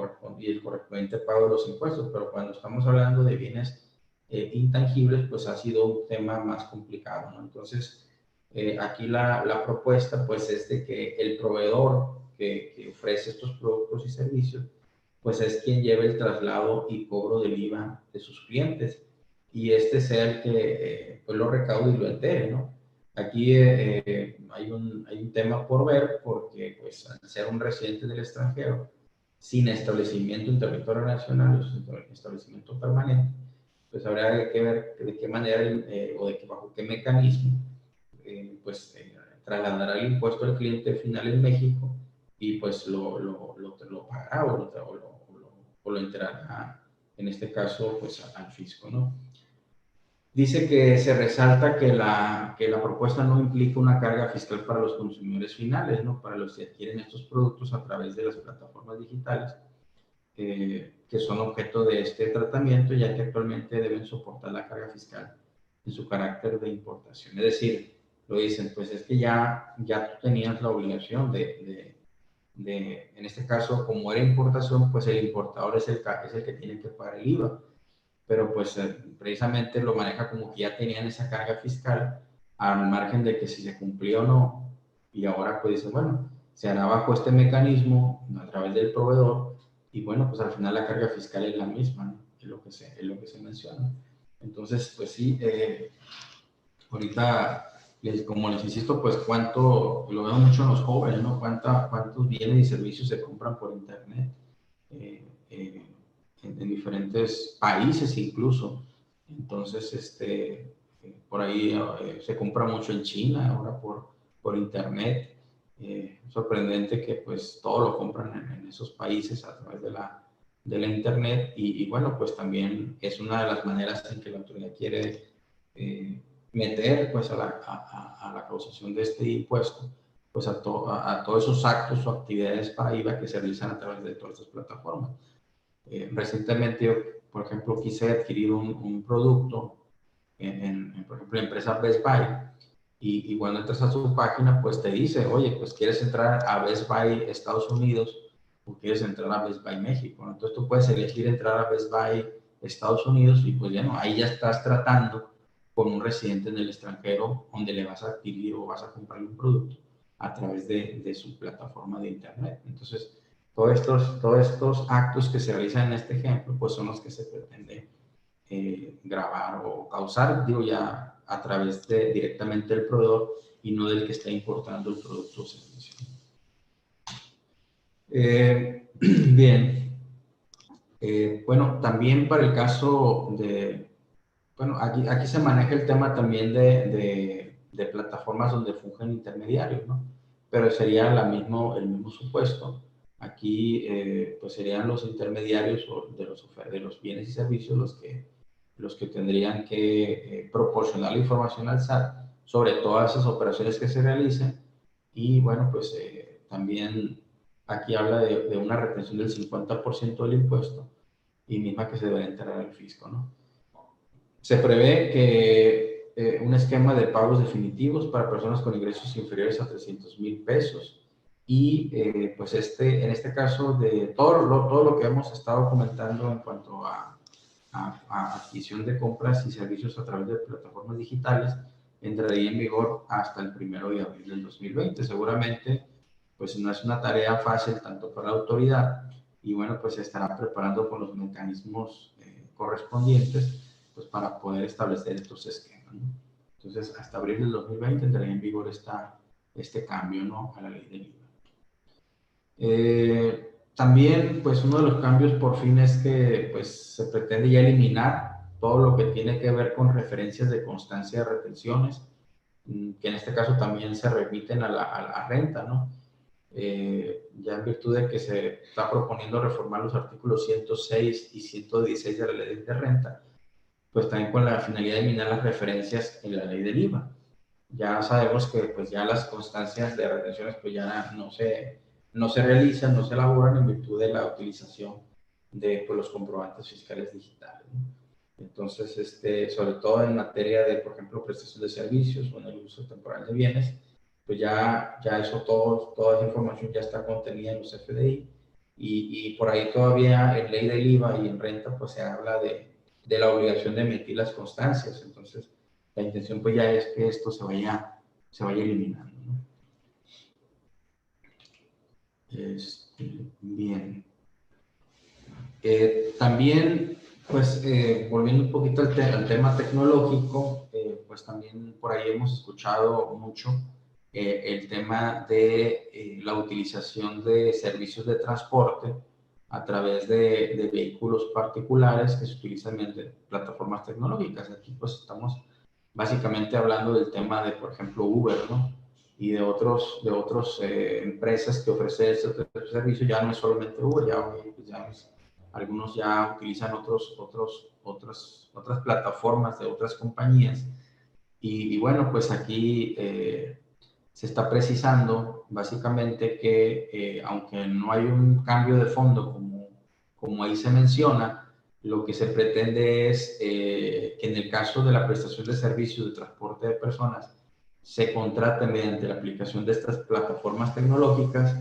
el correspondiente pago de los impuestos, pero cuando estamos hablando de bienes intangibles, pues ha sido un tema más complicado, ¿no? Entonces, aquí la propuesta, pues, es de que el proveedor que ofrece estos productos y servicios, pues es quien lleva el traslado y cobro del IVA de sus clientes, y este sea el que pues lo recaude y lo entere, ¿no? Aquí hay un tema por ver, porque pues al ser un residente del extranjero, sin establecimiento en territorio nacional, o sin establecimiento permanente, pues habrá que ver de qué manera o bajo qué mecanismo pues trasladará el impuesto al cliente final en México, y pues lo pagará o lo entrará, en este caso, pues al fisco, ¿no? Dice que se resalta que la propuesta no implica una carga fiscal para los consumidores finales, ¿no? Para los que adquieren estos productos a través de las plataformas digitales, que son objeto de este tratamiento, ya que actualmente deben soportar la carga fiscal en su carácter de importación. Es decir, lo dicen, pues es que ya tú tenías la obligación en este caso, como era importación, pues el importador es el que tiene que pagar el IVA, pero pues precisamente lo maneja como que ya tenían esa carga fiscal, al margen de que si se cumplió o no, y ahora pues dice, bueno, se hará bajo este mecanismo a través del proveedor, y bueno, pues al final la carga fiscal es la misma, ¿no? Es lo que se menciona. Entonces, pues sí, ahorita, como les insisto, pues lo veo mucho en los jóvenes, ¿no? Cuántos bienes y servicios se compran por internet, eh, eh, en diferentes países incluso. Entonces, por ahí se compra mucho en China ahora por internet. Sorprendente que pues todo lo compran en esos países a través de la internet, y bueno, pues también es una de las maneras en que la autoridad quiere meter pues a la causación de este impuesto, pues a todos esos actos o actividades para IVA que se realizan a través de todas estas plataformas. Recientemente yo, por ejemplo, quise adquirir un producto por ejemplo, la empresa Best Buy, y cuando entras a su página, pues te dice, oye, pues quieres entrar a Best Buy Estados Unidos o quieres entrar a Best Buy México, ¿no? Entonces tú puedes elegir entrar a Best Buy Estados Unidos, y pues ya no, ahí ya estás tratando con un residente en el extranjero, donde le vas a adquirir o vas a comprar un producto a través de su plataforma de internet. Entonces, todos estos actos que se realizan en este ejemplo, pues son los que se pretende grabar o causar, digo, ya a través directamente del proveedor, y no del que está importando el producto o servicio. Bien, bueno, también para el caso bueno, aquí se maneja el tema también de plataformas donde fungen intermediarios, ¿no? Pero sería el mismo supuesto. Aquí, pues serían los intermediarios de los bienes y servicios los que tendrían que proporcionar la información al SAT sobre todas esas operaciones que se realicen. Y bueno, pues también aquí habla de una retención del 50% del impuesto, y misma que se debe enterar al fisco, ¿no? Se prevé que un esquema de pagos definitivos para personas con ingresos inferiores a 300,000 pesos, y pues en este caso, de todo lo que hemos estado comentando en cuanto a adquisición de compras y servicios a través de plataformas digitales, entraría en vigor hasta el 1 de abril del 2020. Seguramente, pues no es una tarea fácil tanto para la autoridad, y bueno, pues se estará preparando con los mecanismos correspondientes, pues para poder establecer estos esquemas, ¿no? Entonces, hasta abril del 2020 entraría en vigor este cambio, ¿no?, a la ley del IVA. También, pues uno de los cambios por fin es que pues se pretende ya eliminar todo lo que tiene que ver con referencias de constancia de retenciones, que en este caso también se remiten a la renta, ¿no? Ya en virtud de que se está proponiendo reformar los artículos 106 y 116 de la ley de renta, pues también con la finalidad de eliminar las referencias en la ley del IVA. Ya sabemos que pues ya las constancias de retenciones pues ya no se realizan, no se elaboran en virtud de la utilización de pues, los comprobantes fiscales digitales, ¿no? Entonces, sobre todo en materia de, por ejemplo, prestación de servicios o en el uso temporal de bienes, pues ya eso, toda esa información ya está contenida en los FDI, y por ahí todavía en ley del IVA y en renta pues se habla de la obligación de emitir las constancias. Entonces, la intención pues ya es que esto se vaya eliminando, ¿no? Bien. También, pues, volviendo un poquito al tema tecnológico, pues también por ahí hemos escuchado mucho el tema de la utilización de servicios de transporte a través de vehículos particulares que se utilizan en plataformas tecnológicas. Aquí pues estamos básicamente hablando del tema de, por ejemplo, Uber, ¿no? Y de otros empresas que ofrecen este servicio. Ya no es solamente Uber, algunos ya utilizan otras plataformas de otras compañías. Y bueno, pues aquí se está precisando básicamente que aunque no hay un cambio de fondo como ahí se menciona, lo que se pretende es que en el caso de la prestación de servicios de transporte de personas se contrate mediante la aplicación de estas plataformas tecnológicas,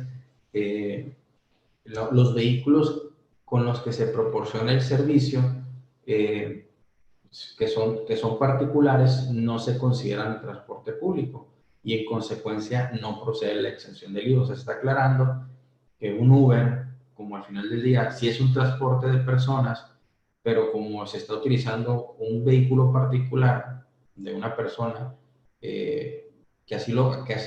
los vehículos con los que se proporciona el servicio, eh, que son particulares, no se consideran transporte público y en consecuencia no procede la exención del IVA. Se está aclarando que un Uber, como al final del día, sí es un transporte de personas, pero como se está utilizando un vehículo particular de una persona, que así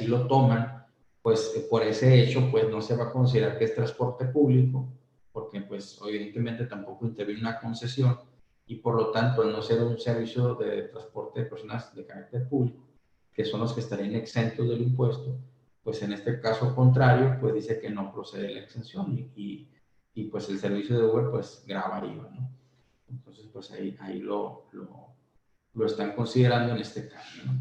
lo toman, pues por ese hecho, pues no se va a considerar que es transporte público, porque pues evidentemente tampoco interviene una concesión, y por lo tanto, al no ser un servicio de transporte de personas de carácter público, que son los que estarían exentos del impuesto, pues en este caso contrario, pues dice que no procede la exención y pues el servicio de Uber pues grava IVA, ¿no? Entonces, pues ahí lo están considerando en este caso, ¿no?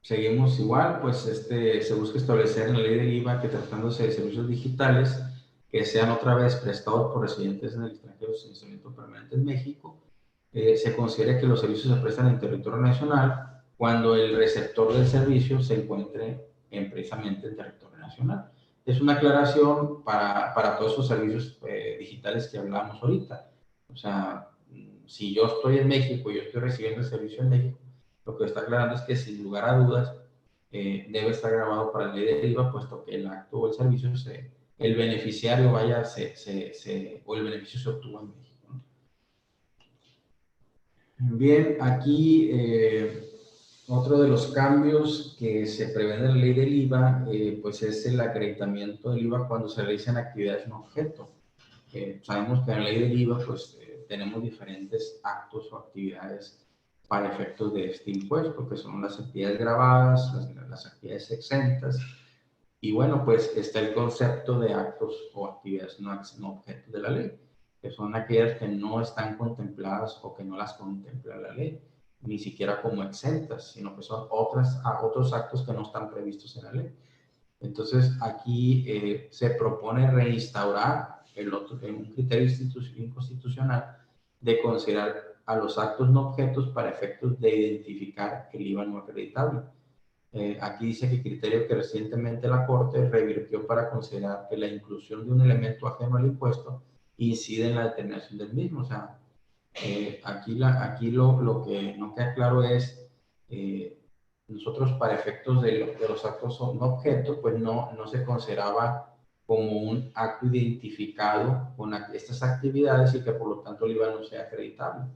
Seguimos igual, pues se busca establecer en la ley del IVA que tratándose de servicios digitales que sean otra vez prestados por residentes en el extranjero sin establecimiento permanente en México, se considera que los servicios se prestan en territorio nacional cuando el receptor del servicio se encuentre precisamente en territorio nacional. Es una aclaración para todos esos servicios digitales que hablábamos ahorita. O sea, si yo estoy en México y yo estoy recibiendo el servicio en México, lo que está aclarando es que sin lugar a dudas debe estar grabado para la ley del IVA, puesto que el acto o el servicio, el beneficiario o el beneficio se obtuvo en México, ¿no? Bien, aquí otro de los cambios que se prevén en la ley del IVA, pues es el acreditamiento del IVA cuando se realizan actividades no objeto. Sabemos que en la ley del IVA, pues tenemos diferentes actos o actividades para efectos de este impuesto, que son las actividades grabadas, las actividades exentas, y bueno, pues está el concepto de actos o actividades no objeto de la ley, que son aquellas que no están contempladas o que no las contempla la ley, ni siquiera como exentas, sino que son otros actos que no están previstos en la ley. Entonces, aquí se propone reinstaurar un criterio inconstitucional de considerar a los actos no objetos para efectos de identificar el IVA no acreditable. Aquí dice que criterio que recientemente la Corte revirtió para considerar que la inclusión de un elemento ajeno al impuesto incide en la determinación del mismo. O sea, aquí lo que no queda claro es, nosotros para efectos de los actos no objeto, pues no se consideraba como un acto identificado con estas actividades y que por lo tanto el IVA no sea acreditable,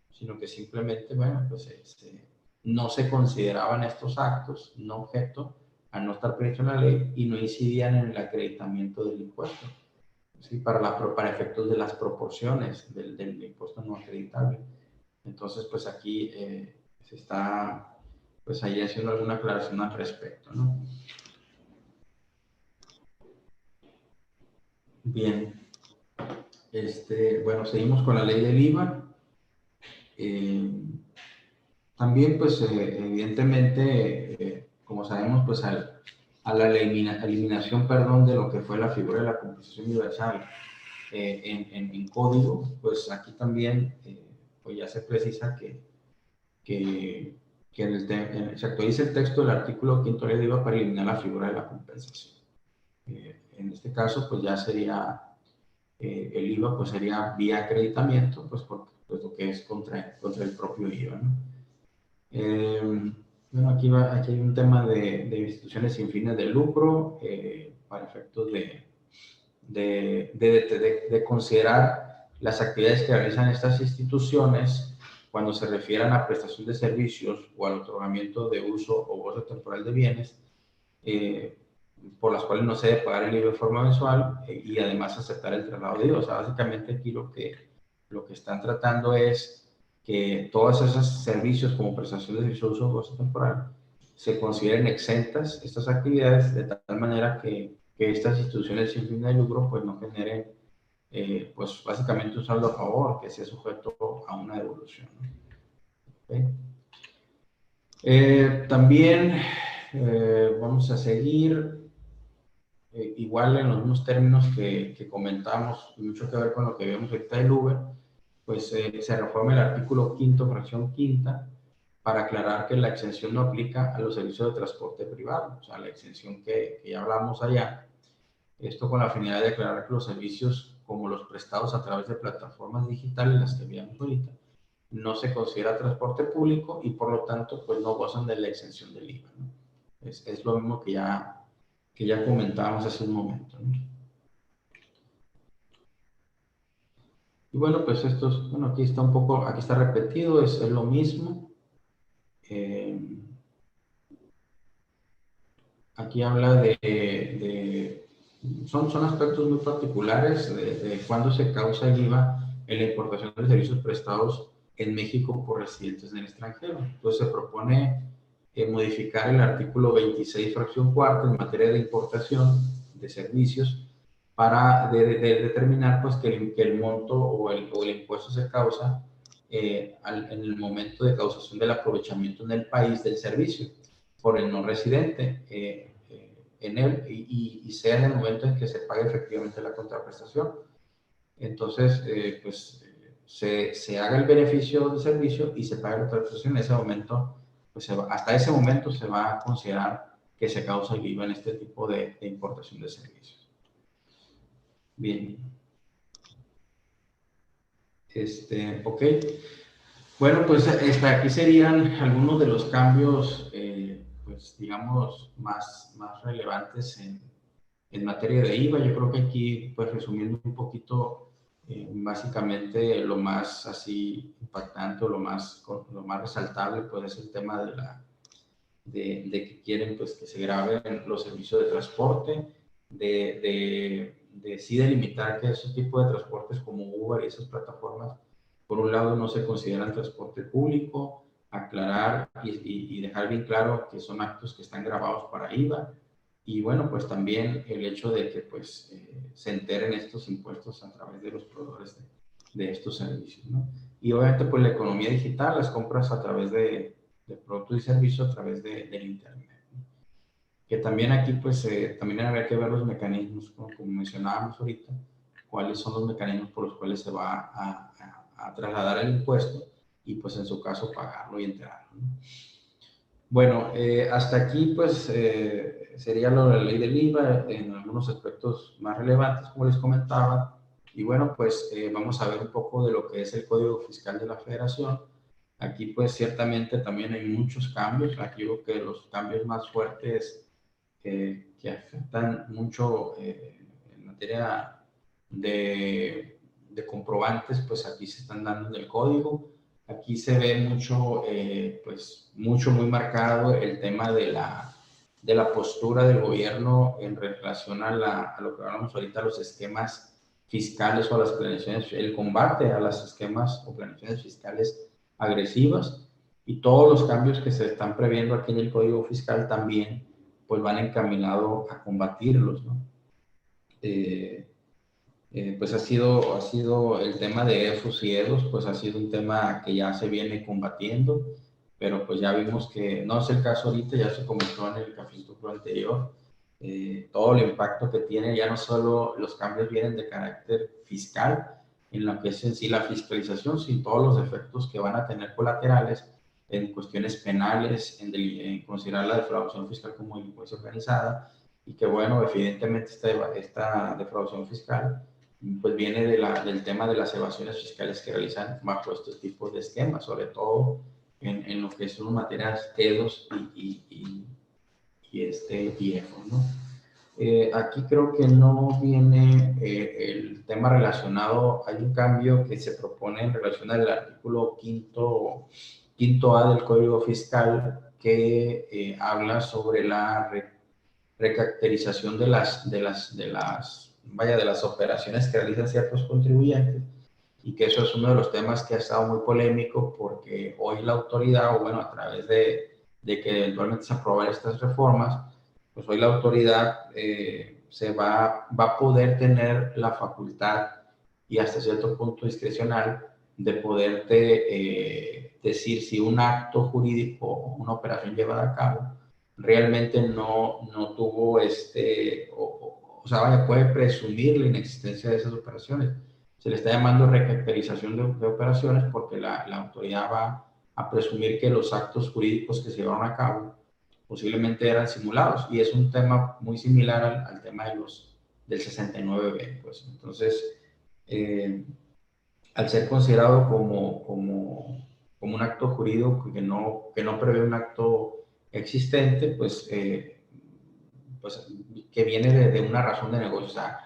sino que simplemente, bueno, pues no se consideraban estos actos no objeto al no estar previsto en la ley y no incidían en el acreditamiento del impuesto. ¿Sí? Para efectos de las proporciones del impuesto no acreditable. Entonces, pues aquí se está, pues ahí haciendo alguna aclaración al respecto, ¿no? Bien, bueno, seguimos con la ley del IVA. También, pues, evidentemente, como sabemos, pues, a la eliminación, perdón, de lo que fue la figura de la compensación universal en código, pues aquí también pues ya se precisa que se actualiza el texto del artículo 5 de la ley de IVA para eliminar la figura de la compensación. En este caso, pues ya sería, el IVA pues sería vía acreditamiento, pues lo que es contra el propio IVA, ¿no? Bueno, aquí hay un tema de instituciones sin fines de lucro para efectos de considerar las actividades que realizan estas instituciones cuando se refieran a prestación de servicios o al otorgamiento de uso o goce temporal de bienes, por las cuales no se debe pagar el IVA de forma mensual y además aceptar el traslado de IVA. O sea, básicamente aquí lo que están tratando es que todos esos servicios como prestación de servicios de uso o goce temporal se consideren exentas estas actividades de tal manera que estas instituciones sin fin de lucro pues no generen pues básicamente un saldo a favor que sea sujeto a una devolución, ¿no? ¿Okay? También vamos a seguir igual en los mismos términos que comentamos, mucho que ver con lo que vemos ahorita del Uber, pues se reforma el artículo 5º, fracción 5ª, para aclarar que la exención no aplica a los servicios de transporte privado, o sea, la exención que ya hablamos allá. Esto con la finalidad de aclarar que los servicios como los prestados a través de plataformas digitales, las que veíamos ahorita, no se considera transporte público y por lo tanto pues no gozan de la exención del IVA, ¿no? Es lo mismo que ya comentábamos hace un momento, ¿no? Y bueno, pues bueno, aquí está un poco, aquí está repetido, es lo mismo. Aquí habla son aspectos muy particulares de cuándo se causa el IVA en la importación de servicios prestados en México por residentes en el extranjero. Entonces se propone modificar el artículo 26, fracción 4, en materia de importación de servicios para determinar pues, que el monto o el impuesto se causa en el momento de causación del aprovechamiento en el país del servicio por el no residente en él y sea en el momento en que se pague efectivamente la contraprestación. Entonces, pues se haga el beneficio de servicio y se pague la contraprestación. En ese momento, pues hasta ese momento se va a considerar que se causa el IVA en este tipo de importación de servicios. Bien. Ok. Bueno, pues aquí serían algunos de los cambios, pues digamos, más relevantes en materia de IVA. Yo creo que aquí, pues resumiendo un poquito, básicamente lo más así impactante o lo más resaltable, pues es el tema de que quieren pues que se graben los servicios de transporte, de sí delimitar que esos tipos de transportes como Uber y esas plataformas, por un lado no se consideran transporte público, aclarar y dejar bien claro que son actos que están grabados para IVA, y bueno, pues también el hecho de que pues se enteren estos impuestos a través de los proveedores de estos servicios, ¿no? Y obviamente pues la economía digital, las compras a través de productos y servicios a través del Internet, ¿no? Que también aquí pues también habría que ver los mecanismos, como mencionábamos ahorita, cuáles son los mecanismos por los cuales se va a trasladar el impuesto y pues en su caso pagarlo y enterarlo, ¿no? Bueno, hasta aquí pues sería lo de la ley del IVA en algunos aspectos más relevantes, como les comentaba. Y bueno, pues vamos a ver un poco de lo que es el Código Fiscal de la Federación. Aquí pues ciertamente también hay muchos cambios. Aquí creo que los cambios más fuertes que afectan mucho en materia de comprobantes, pues aquí se están dando en el código. Aquí se ve mucho, pues muy marcado el tema de la postura del gobierno en relación a lo que hablamos ahorita, los esquemas fiscales o a las planeaciones, el combate a los esquemas o planeaciones fiscales agresivas, y todos los cambios que se están previendo aquí en el Código Fiscal también pues van encaminados a combatirlos, ¿no? Pues ha sido el tema de EFOS y EDOS, pues ha sido un tema que ya se viene combatiendo, pero pues ya vimos que no es el caso ahorita, ya se comentó en el capítulo anterior, todo el impacto que tiene, ya no solo los cambios vienen de carácter fiscal, en lo que es en sí la fiscalización, sino todos los efectos que van a tener colaterales en cuestiones penales, en considerar la defraudación fiscal como delincuencia organizada, y que bueno, evidentemente esta defraudación fiscal pues viene del tema de las evasiones fiscales que realizan bajo estos tipos de esquemas, sobre todo en lo que son materias EDOS y EFOS, ¿no? Aquí creo que no viene el tema relacionado, hay un cambio que se propone en relación al artículo quinto A del Código Fiscal que habla sobre la recaracterización de las operaciones que realizan ciertos contribuyentes, y que eso es uno de los temas que ha estado muy polémico porque hoy la autoridad, o bueno, a través de que eventualmente se aprobaran estas reformas, pues hoy la autoridad va a poder tener la facultad y hasta cierto punto discrecional de poderte decir si un acto jurídico o una operación llevada a cabo realmente no tuvo o sea, vaya, puede presumir la inexistencia de esas operaciones. Se le está llamando recaracterización de operaciones porque la autoridad va a presumir que los actos jurídicos que se llevaron a cabo posiblemente eran simulados, y es un tema muy similar al tema del 69B. Pues entonces, al ser considerado como un acto jurídico que no prevé un acto existente, pues que viene de una razón de negocio. O sea,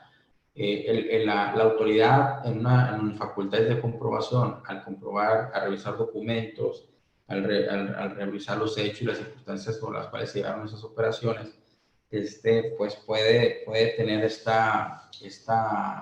la autoridad en facultades de comprobación, al comprobar, al revisar documentos, al revisar los hechos y las circunstancias por las cuales se llevaron esas operaciones, pues puede tener esta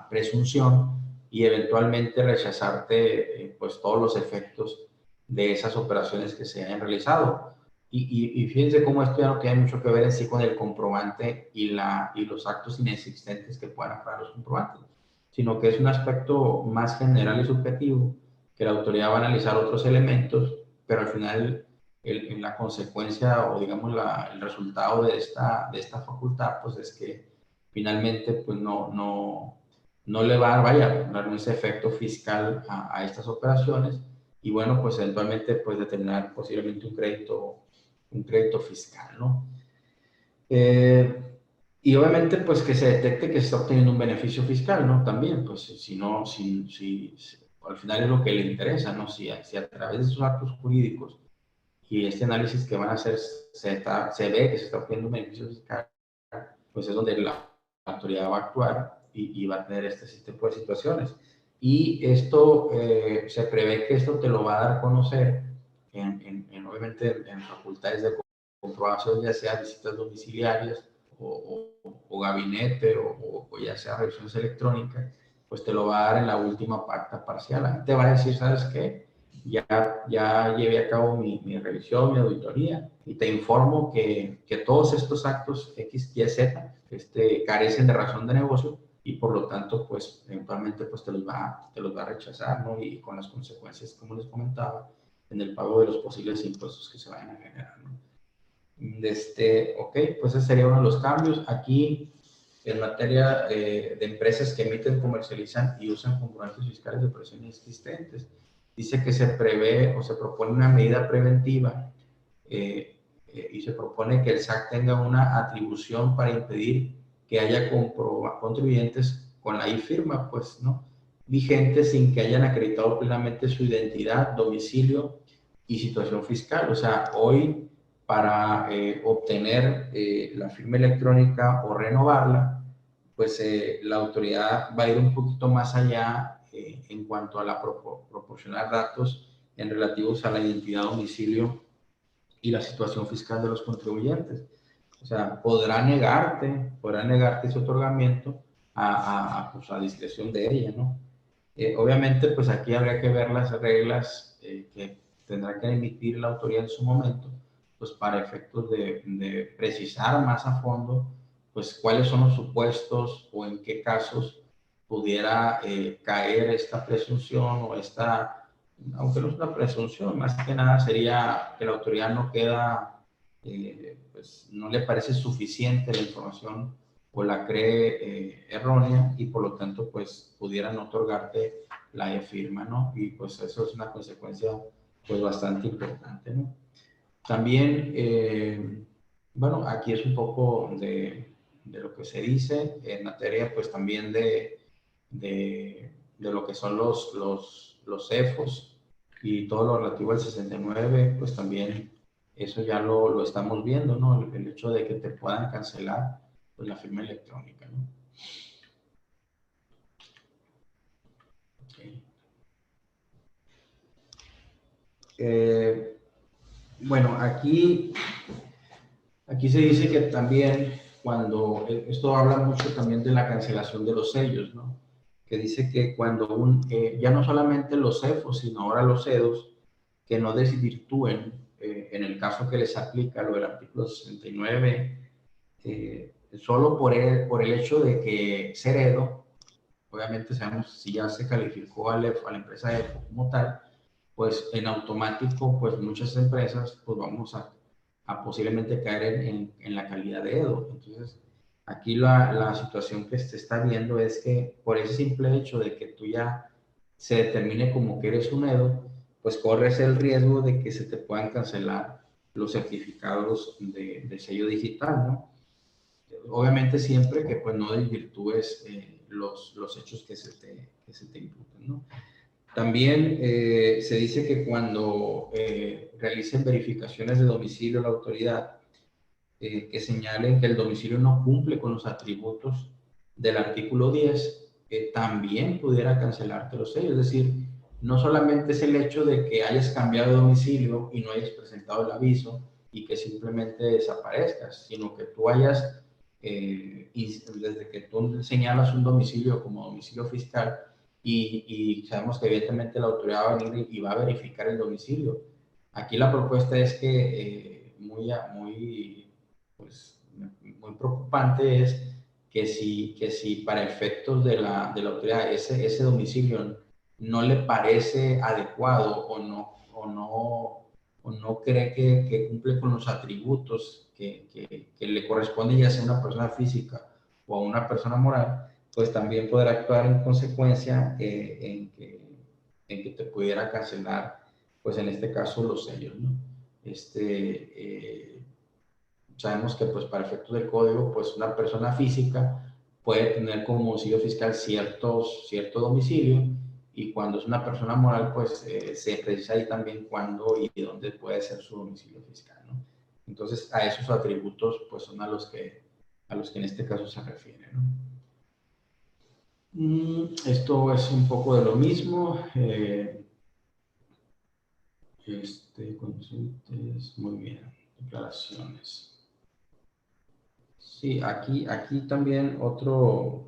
presunción y eventualmente rechazarte pues todos los efectos de esas operaciones que se hayan realizado. Y fíjense cómo esto ya no tiene mucho que ver en sí con el comprobante y los actos inexistentes que puedan amparar los comprobantes, sino que es un aspecto más general y subjetivo, que la autoridad va a analizar otros elementos, pero al final la consecuencia o digamos el resultado de esta facultad pues es que finalmente pues no le va a dar ese efecto fiscal a estas operaciones, y bueno, pues eventualmente pues determinar posiblemente un crédito fiscal, ¿no? Y obviamente, pues que se detecte que se está obteniendo un beneficio fiscal, ¿no? También, pues si no, si al final es lo que le interesa, ¿no? Si a través de esos actos jurídicos y este análisis que van a hacer se ve que se está obteniendo un beneficio fiscal, pues es donde la autoridad va a actuar y va a tener este tipo de situaciones. Y esto, se prevé que esto te lo va a dar a conocer obviamente en facultades de comprobación, ya sea visitas domiciliarias o gabinete o ya sea revisiones electrónicas, pues te lo va a dar en la última acta parcial. Te va a decir, ¿sabes qué? Ya llevé a cabo mi revisión, mi auditoría, y te informo que todos estos actos X, Y, Z carecen de razón de negocio, y por lo tanto, pues eventualmente pues te los va a rechazar, ¿no? Y con las consecuencias, como les comentaba, en el pago de los posibles impuestos que se vayan a generar, ¿no? Ok, pues ese sería uno de los cambios. Aquí, en materia de empresas que emiten, comercializan y usan comprobantes fiscales de operaciones existentes, dice que se prevé o se propone una medida preventiva, y se propone que el SAC tenga una atribución para impedir que haya contribuyentes con la I-firma, pues, ¿no? Vigente sin que hayan acreditado plenamente su identidad, domicilio y situación fiscal. O sea, hoy para obtener la firma electrónica o renovarla, pues la autoridad va a ir un poquito más allá en cuanto a proporcionar datos en relativos a la identidad, domicilio y la situación fiscal de los contribuyentes. O sea, podrá negarte ese otorgamiento pues, a discreción de ella, ¿no? Obviamente, pues aquí habría que ver las reglas que tendrá que emitir la autoridad en su momento, pues para efectos de precisar más a fondo, pues cuáles son los supuestos o en qué casos pudiera caer esta presunción o aunque no es una presunción, más que nada sería que la autoridad no queda, pues no le parece suficiente la información o la cree errónea, y por lo tanto pues pudieran otorgarte la e-firma, ¿no? Y pues eso es una consecuencia pues bastante importante, ¿no? También, bueno, aquí es un poco de lo que se dice en materia pues también de lo que son los CEFOS y todo lo relativo al 69, pues también eso ya lo estamos viendo, ¿no? El hecho de que te puedan cancelar pues la firma electrónica, ¿no? Okay. Bueno, aquí se dice que también cuando, esto habla mucho también de la cancelación de los sellos, ¿no? Que dice que cuando ya no solamente los CEFOS, sino ahora los CEDOS, que no desvirtúen, en el caso que les aplica lo del artículo 69, solo por el hecho de que ser EDO, obviamente sabemos si ya se calificó a la empresa EDO como tal, pues en automático, pues muchas empresas, pues vamos a posiblemente caer en la calidad de EDO. Entonces, aquí la situación que se está viendo es que por ese simple hecho de que tú ya se determine como que eres un EDO, pues corres el riesgo de que se te puedan cancelar los certificados de sello digital, ¿no? Obviamente siempre que pues no desvirtúes los hechos que se te imputen, ¿no? También se dice que cuando realicen verificaciones de domicilio la autoridad, que señalen que el domicilio no cumple con los atributos del artículo 10, también pudiera cancelarte los sellos. Es decir, no solamente es el hecho de que hayas cambiado de domicilio y no hayas presentado el aviso y que simplemente desaparezcas, sino que tú hayas, y desde que tú señalas un domicilio como domicilio fiscal, y sabemos que evidentemente la autoridad va a venir y va a verificar el domicilio. Aquí la propuesta es que pues, muy preocupante es que si para efectos de la autoridad ese domicilio no le parece adecuado o no cree que cumple con los atributos que le corresponde ya sea a una persona física o a una persona moral, pues también podrá actuar en consecuencia en que te pudiera cancelar, pues en este caso los sellos, ¿no? Sabemos que pues para efectos del código, pues una persona física puede tener como domicilio fiscal cierto domicilio, y cuando es una persona moral, pues se precisa ahí también cuándo y dónde puede ser su domicilio fiscal, ¿no? Entonces, a esos atributos, pues son a los que en este caso se refiere, ¿no? Esto es un poco de lo mismo. Conducentes, muy bien, declaraciones. Sí, aquí también otro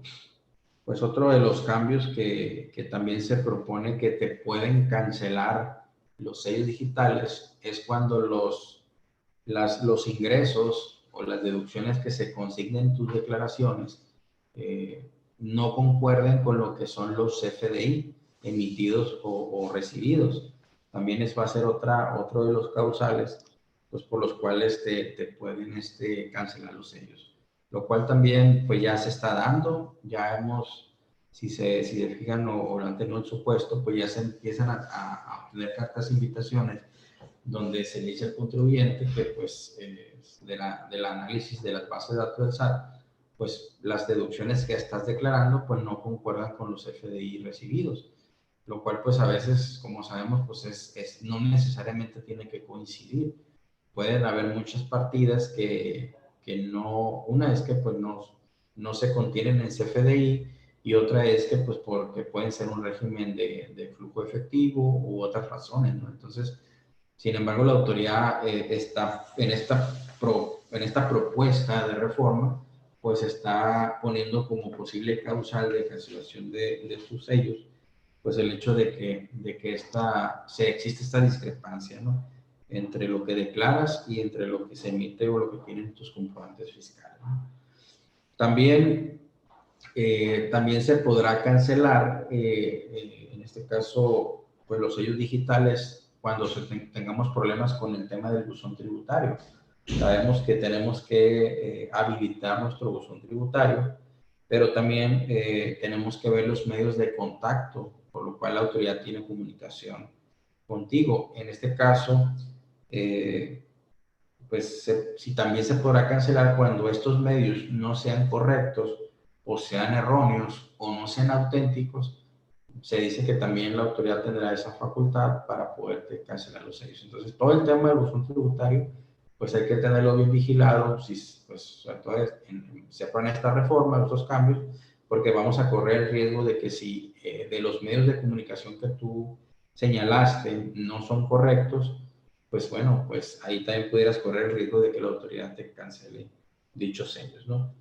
de los cambios que también se propone que te pueden cancelar los sellos digitales es cuando los ingresos o las deducciones que se consignen en tus declaraciones no concuerden con lo que son los CFDI emitidos o recibidos. También va a ser otro de los causales, pues, por los cuales te pueden cancelar los sellos. Lo cual también pues ya se está dando, ya hemos, si se fijan o lo han tenido el supuesto, pues ya se empiezan a obtener cartas de invitaciones donde se le dice al contribuyente que pues del análisis de las bases de datos del SAT, pues las deducciones que estás declarando pues no concuerdan con los FDI recibidos, lo cual pues a veces, como sabemos, pues no necesariamente tiene que coincidir. Pueden haber muchas partidas que no, una es que pues no se contienen en CFDI, y otra es que pues porque pueden ser un régimen de flujo efectivo u otras razones, ¿no? Entonces, sin embargo, la autoridad está en esta propuesta de reforma, pues está poniendo como posible causal de cancelación de sus sellos, pues el hecho de que existe esta discrepancia, ¿no? Entre lo que declaras y entre lo que se emite o lo que tienen tus comprobantes fiscales, ¿no? También se podrá cancelar, en este caso, pues los sellos digitales cuando tengamos problemas con el tema del buzón tributario. Sabemos que tenemos que habilitar nuestro buzón tributario, pero también tenemos que ver los medios de contacto, por lo cual la autoridad tiene comunicación contigo. En este caso, pues si también se podrá cancelar cuando estos medios no sean correctos o sean erróneos o no sean auténticos. Se dice que también la autoridad tendrá esa facultad para poderte cancelar los sellos. Entonces, todo el tema del buzón tributario pues hay que tenerlo bien vigilado, si, pues, entonces, se aprueban esta reforma, estos cambios, porque vamos a correr el riesgo de que si de los medios de comunicación que tú señalaste no son correctos, pues bueno, pues ahí también pudieras correr el riesgo de que la autoridad te cancele dichos sellos, ¿no?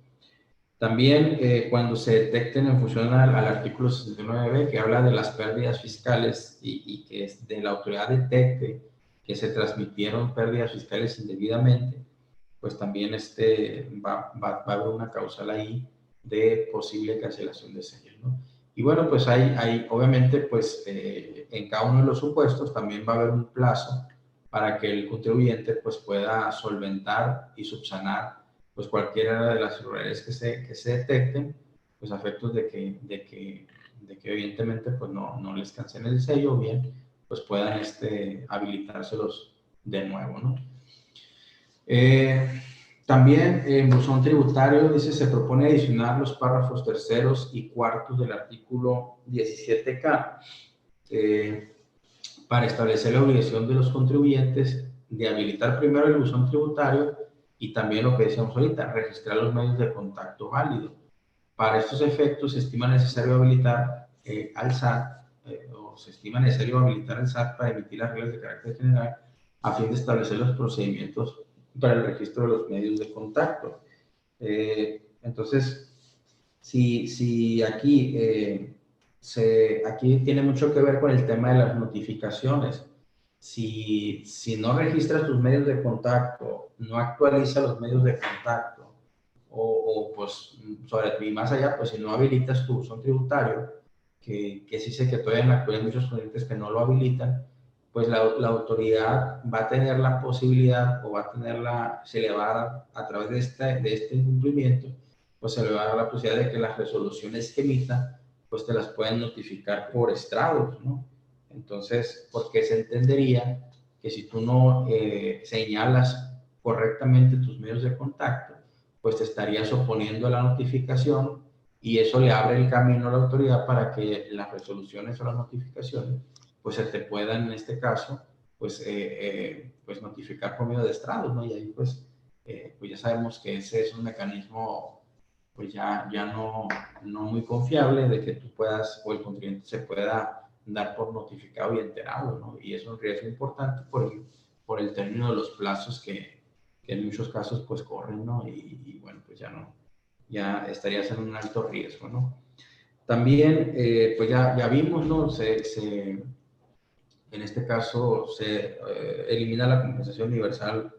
También cuando se detecten en función al artículo 69b, que habla de las pérdidas fiscales y que de la autoridad detecte que se transmitieron pérdidas fiscales indebidamente, pues también va a haber una causal ahí de posible cancelación de sellos, ¿no? Y bueno, pues hay obviamente, pues en cada uno de los supuestos también va a haber un plazo para que el contribuyente pues pueda solventar y subsanar pues cualquiera de las irregularidades que se detecten, pues a efectos de que evidentemente pues no les cancelen el sello o bien pues puedan habilitárselos de nuevo, ¿no? También en buzón tributario dice se propone adicionar los párrafos terceros y cuartos del artículo 17K para establecer la obligación de los contribuyentes de habilitar primero el buzón tributario y también lo que decíamos ahorita, registrar los medios de contacto válidos. Para estos efectos se estima necesario habilitar al SAT o se estima necesario habilitar al SAT para emitir las reglas de carácter general a fin de establecer los procedimientos para el registro de los medios de contacto. Entonces, si aquí, aquí tiene mucho que ver con el tema de las notificaciones. Si no registras tus medios de contacto, no actualizas los medios de contacto, o pues, y más allá, pues si no habilitas tu buzón tributario, que sí sé que todavía en la actualidad hay muchos clientes que no lo habilitan, pues la autoridad va a tener la posibilidad o va a tener se le va a dar a través de este incumplimiento, pues se le va a dar la posibilidad de que las resoluciones que emita, pues te las pueden notificar por estrados, ¿no? Entonces, porque se entendería que si tú no señalas correctamente tus medios de contacto, pues te estarías oponiendo a la notificación y eso le abre el camino a la autoridad para que las resoluciones o las notificaciones pues se te puedan, en este caso, pues notificar por medio de estrados, ¿no? Y ahí pues ya sabemos que ese es un mecanismo pues ya no muy confiable de que tú puedas o el contribuyente se pueda dar por notificado y enterado, ¿no? Y es un riesgo importante por el término de los plazos que en muchos casos pues corren, ¿no? Y bueno, pues ya estarías en un alto riesgo, ¿no? También, pues ya vimos, ¿no? En este caso se elimina la compensación universal,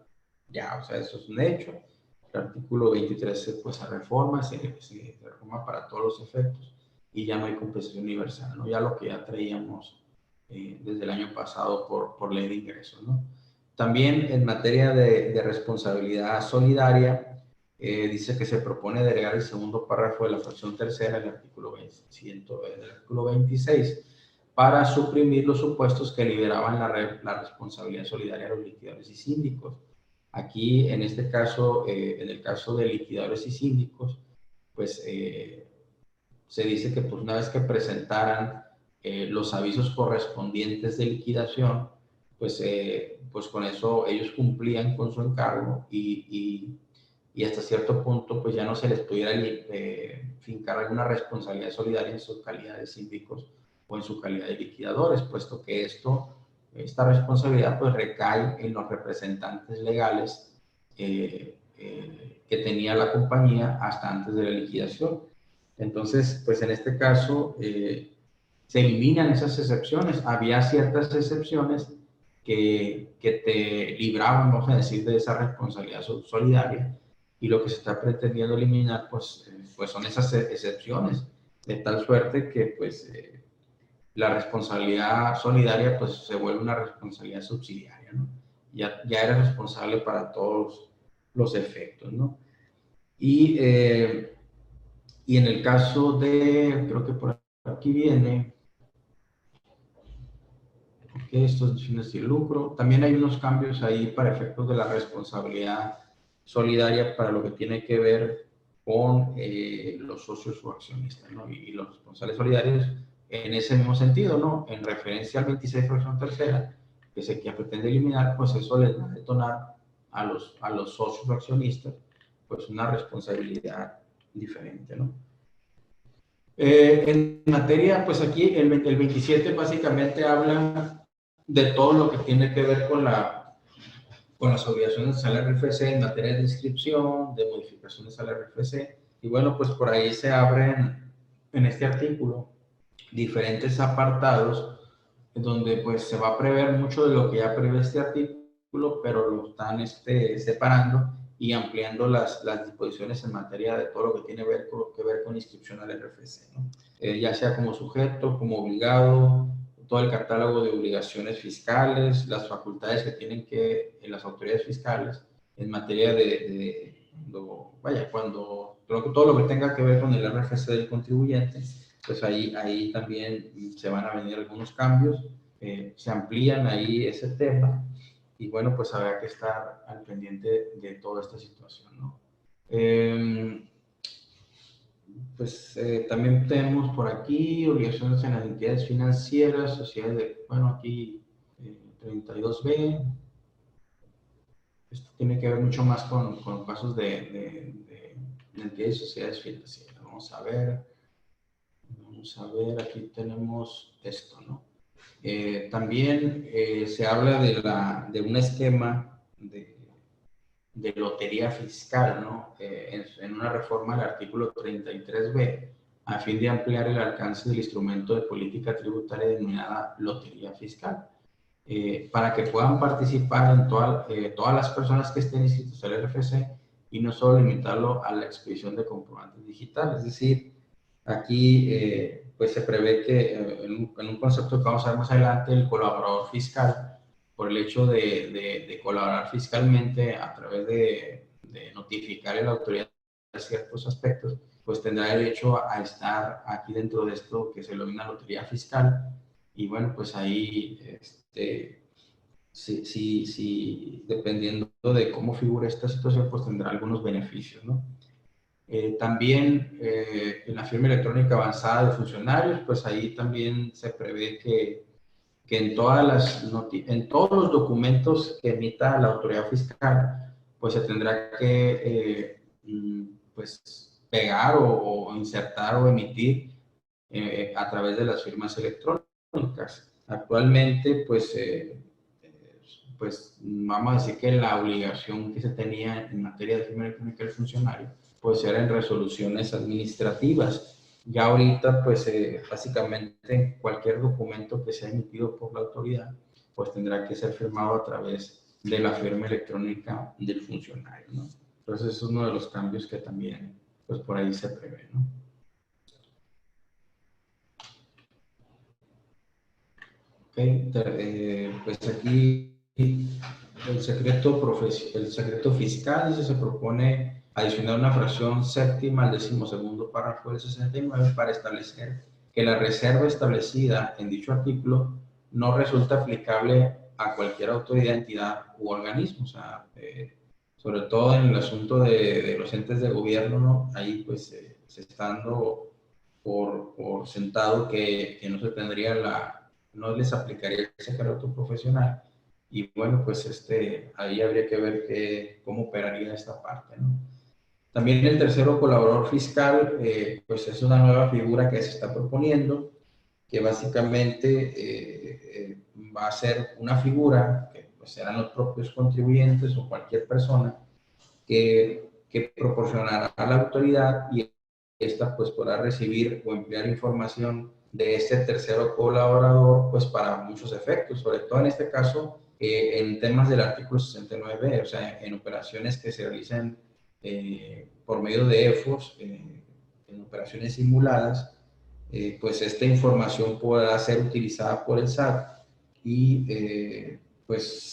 ya, o sea, eso es un hecho. El artículo 23 pues se reforma, se reforma para todos los efectos y ya no hay compensación universal, ¿no? Ya lo que ya traíamos desde el año pasado por ley de ingresos, ¿no? También en materia de responsabilidad solidaria, dice que se propone agregar el segundo párrafo de la fracción tercera del artículo 26 para suprimir los supuestos que liberaban la responsabilidad solidaria a los liquidadores y síndicos. Aquí, en este caso, en el caso de liquidadores y síndicos, pues se dice que pues, una vez que presentaran los avisos correspondientes de liquidación, pues con eso ellos cumplían con su encargo y hasta cierto punto pues ya no se les pudiera fincar alguna responsabilidad solidaria en su calidad de síndicos o en su calidad de liquidadores, puesto que esta responsabilidad pues recae en los representantes legales que tenía la compañía hasta antes de la liquidación. Entonces, pues en este caso se eliminan esas excepciones. Había ciertas excepciones que te libraban, vamos a decir, de esa responsabilidad solidaria y lo que se está pretendiendo eliminar pues son esas excepciones, de tal suerte que pues la responsabilidad solidaria pues se vuelve una responsabilidad subsidiaria, ¿no? Ya eres responsable para todos los efectos, ¿no? Y en el caso de, creo que por aquí viene, que esto es fines sin lucro, también hay unos cambios ahí para efectos de la responsabilidad solidaria para lo que tiene que ver con los socios o accionistas, ¿no? Y los responsables solidarios en ese mismo sentido, ¿no? En referencia al 26 fracción tercera, que se pretende eliminar, pues eso les va a detonar a los socios accionistas, pues una responsabilidad diferente, ¿no? En materia, pues aquí el 27 básicamente habla de todo lo que tiene que ver con las obligaciones al RFC en materia de inscripción, de modificaciones al RFC. Y bueno, pues por ahí se abren en este artículo diferentes apartados donde pues se va a prever mucho de lo que ya prevé este artículo, pero lo están separando y ampliando las disposiciones en materia de todo lo que tiene que ver con inscripción al RFC, ¿no? Ya sea como sujeto, como obligado, todo el catálogo de obligaciones fiscales, las facultades que tienen las autoridades fiscales en materia cuando todo lo que tenga que ver con el RFC del contribuyente, pues ahí también se van a venir algunos cambios, se amplían ahí ese tema y bueno, pues habrá que estar al pendiente de toda esta situación, ¿no? También tenemos por aquí obligaciones en las entidades financieras, sociedades aquí 32B. Esto tiene que ver mucho más con casos de entidades y sociedades financieras. Vamos a ver, aquí tenemos esto, ¿no? También se habla de un esquema de lotería fiscal, ¿no? En una reforma al artículo 33B, a fin de ampliar el alcance del instrumento de política tributaria denominada lotería fiscal, para que puedan participar en todas las personas que estén inscritas al RFC y no solo limitarlo a la expedición de comprobantes digitales. Es decir, aquí pues se prevé que en un concepto que vamos a ver más adelante, el colaborador fiscal, por el hecho de colaborar fiscalmente a través de notificar a la autoridad de ciertos aspectos, pues tendrá derecho a estar aquí dentro de esto que se denomina lotería fiscal. Y bueno, pues ahí, sí, dependiendo de cómo figure esta situación, pues tendrá algunos beneficios, ¿no? También en la firma electrónica avanzada de funcionarios, pues ahí también se prevé que en en todos los documentos que emita la autoridad fiscal, pues se tendrá que pues pegar o insertar o emitir a través de las firmas electrónicas. Actualmente, pues vamos a decir que la obligación que se tenía en materia de firma electrónica del funcionario, pues era en resoluciones administrativas. Ya ahorita, pues básicamente cualquier documento que sea emitido por la autoridad, pues tendrá que ser firmado a través de la firma electrónica del funcionario, ¿no? Entonces es uno de los cambios que también, pues por ahí se prevé, ¿no? Pues aquí el secreto fiscal se propone adicionar una fracción séptima al 12º párrafo del 69 para establecer que la reserva establecida en dicho artículo no resulta aplicable a cualquier autoridad, entidad u organismo. O sea, sobre todo en el asunto de los entes de gobierno, ¿no? Ahí pues se está dando por sentado que no se tendría no les aplicaría el secreto profesional. Y bueno, pues ahí habría que ver cómo operaría esta parte, ¿no? También el tercero colaborador fiscal, pues es una nueva figura que se está proponiendo, que básicamente va a ser una figura que pues, serán los propios contribuyentes o cualquier persona que proporcionará a la autoridad y esta pues podrá recibir o emplear información de este tercero colaborador pues para muchos efectos, sobre todo en este caso en temas del artículo 69, o sea, en operaciones que se realicen por medio de EFOS, en operaciones simuladas, pues esta información podrá ser utilizada por el SAT y pues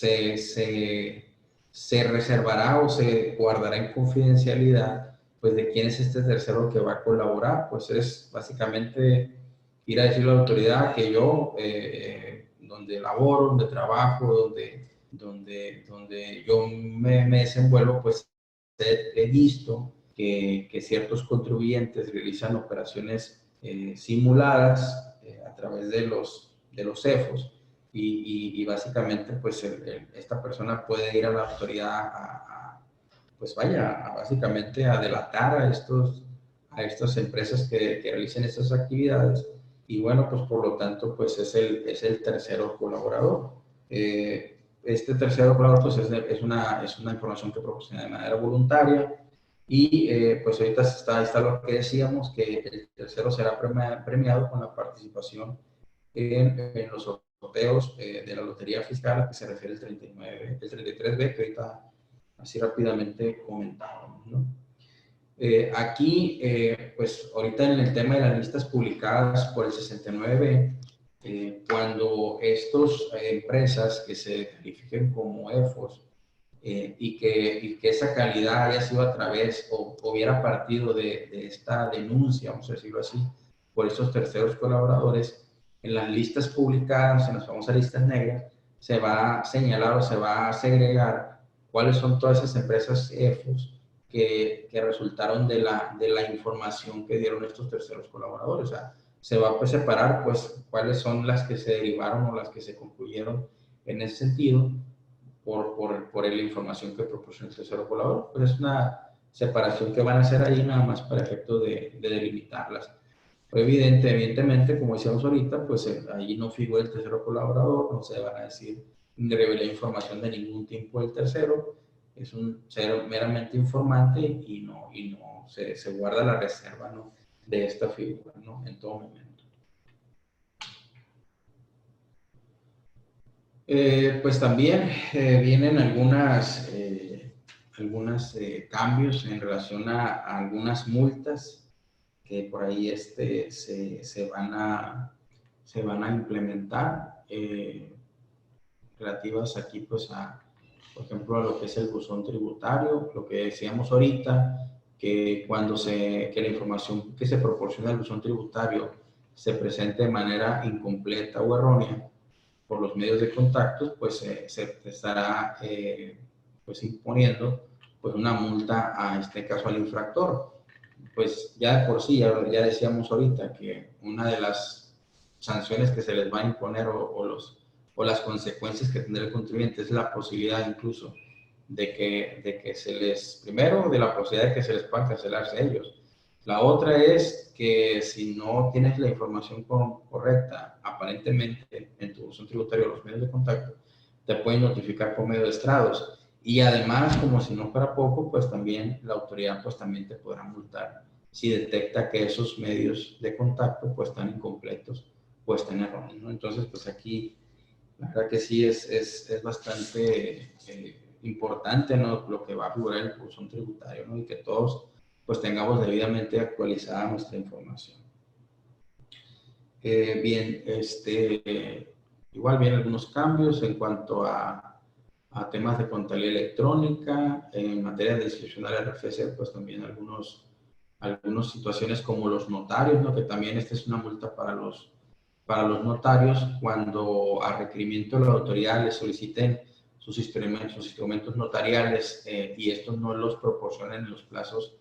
se reservará o se guardará en confidencialidad, pues de quién es este tercero que va a colaborar. Pues es básicamente ir a decirle a la autoridad que yo, donde laboro, donde trabajo, donde yo me desenvuelvo, pues he visto que ciertos contribuyentes realizan operaciones simuladas a través de los CEFOS y básicamente pues esta persona puede ir a la autoridad pues vaya, básicamente a delatar a estas empresas que realicen estas actividades y bueno, pues por lo tanto pues es el tercero colaborador. Este tercero colaborador pues es una información que proporciona de manera voluntaria y pues ahorita está lo que decíamos, que el tercero será premiado con la participación en los sorteos de la Lotería Fiscal a que se refiere el 33B, que ahorita así rápidamente comentábamos, ¿no? Aquí, pues ahorita en el tema de las listas publicadas por el 69, cuando estas empresas que se califiquen como EFOS y que esa calidad haya sido a través o hubiera partido de esta denuncia, vamos a decirlo así, por estos terceros colaboradores, en las listas publicadas, en las famosas listas negras, se va a señalar o se va a segregar cuáles son todas esas empresas EFOS que resultaron de la información que dieron estos terceros colaboradores. O sea, se va a separar pues cuáles son las que se derivaron o las que se concluyeron en ese sentido por la información que proporciona el tercero colaborador. Pues es una separación que van a hacer ahí nada más para efecto de delimitarlas. Pero evidentemente, como decíamos ahorita, pues ahí no figura el tercero colaborador, no se van a decir ni revelar información de ningún tipo del tercero, es un ser meramente informante y no se guarda la reserva, ¿no?, de esta figura, ¿no?, en todo momento. Pues también vienen algunos cambios en relación a algunas multas que por ahí se van a implementar, relativas aquí pues por ejemplo, a lo que es el buzón tributario, lo que decíamos ahorita, que que la información que se proporciona al buzón tributario se presente de manera incompleta o errónea por los medios de contacto, pues se estará pues imponiendo pues una multa a este caso al infractor. Pues ya de por sí, ya decíamos ahorita que una de las sanciones que se les va a imponer o las consecuencias que tendrá el contribuyente es la posibilidad incluso de que primero, de la posibilidad de que se les puedan cancelarse ellos. La otra es que si no tienes la información correcta, aparentemente, en tu buzón tributario o los medios de contacto, te pueden notificar por medio de estrados. Y además, como si no fuera poco, pues también la autoridad pues también te podrá multar si detecta que esos medios de contacto pues están incompletos o están erróneos, ¿no? Entonces, pues aquí, la verdad que sí es bastante importante, ¿no?, lo que va a figurar en el buzón tributario, ¿no?, y que todos pues tengamos debidamente actualizada nuestra información. Bien, igual vienen algunos cambios en cuanto a temas de contabilidad electrónica, en materia de discrecional RFC, pues también algunas situaciones como los notarios, ¿no?, que también esta es una multa para los notarios cuando a requerimiento de la autoridad les soliciten sus instrumentos notariales y estos no los proporcionen en los plazos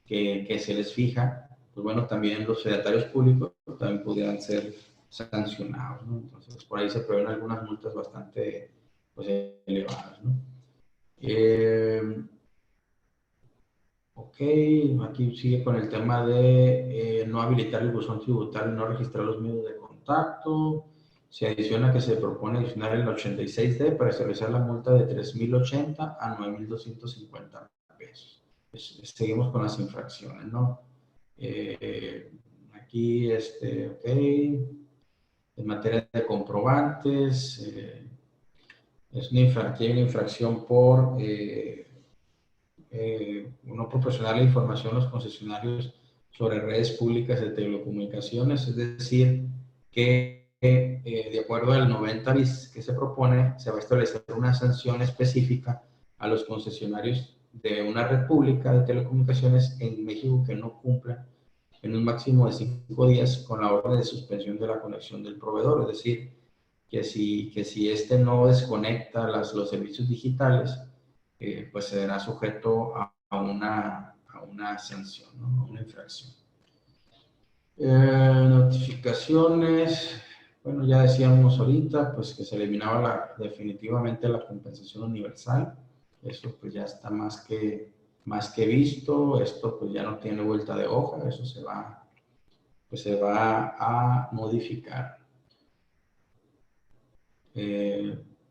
que se les fija, pues bueno, también los fedatarios públicos también pudieran ser sancionados, ¿no? Entonces, por ahí se prevén algunas multas bastante pues, elevadas, ¿no? Ok, aquí sigue con el tema de no habilitar el buzón tributario y no registrar los medios de contacto. Se adiciona que se propone adicionar el 86D para establecer la multa de 3,080 a 9,250 pesos. Seguimos con las infracciones, ¿no? Aquí, ok, en materia de comprobantes, es una infracción por no proporcionar la información a los concesionarios sobre redes públicas de telecomunicaciones, es decir, que de acuerdo al 90 bis que se propone, se va a establecer una sanción específica a los concesionarios de una red pública de telecomunicaciones en México que no cumplan en un máximo de 5 días con la orden de suspensión de la conexión del proveedor, es decir, que si este no desconecta los servicios digitales, pues será sujeto a una sanción, ¿no?, a una infracción. Notificaciones, Bueno, ya decíamos ahorita, pues que se eliminaba definitivamente la compensación universal. Eso pues ya está más que visto. Esto pues ya no tiene vuelta de hoja. Eso pues se va a modificar.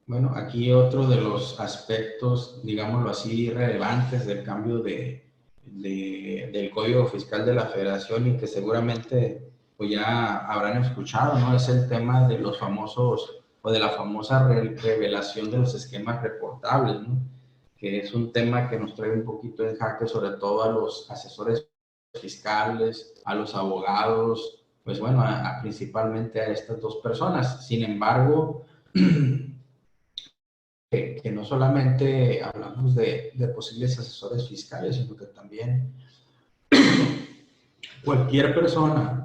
Bueno, aquí otro de los aspectos, digámoslo así, relevantes del cambio del Código Fiscal de la Federación y que seguramente pues ya habrán escuchado, ¿no? Es el tema de los famosos o de la famosa revelación de los esquemas reportables, ¿no? Que es un tema que nos trae un poquito en jaque, sobre todo a los asesores fiscales, a los abogados, pues bueno, principalmente a estas dos personas. Sin embargo, que no solamente hablamos de posibles asesores fiscales, sino que también cualquier persona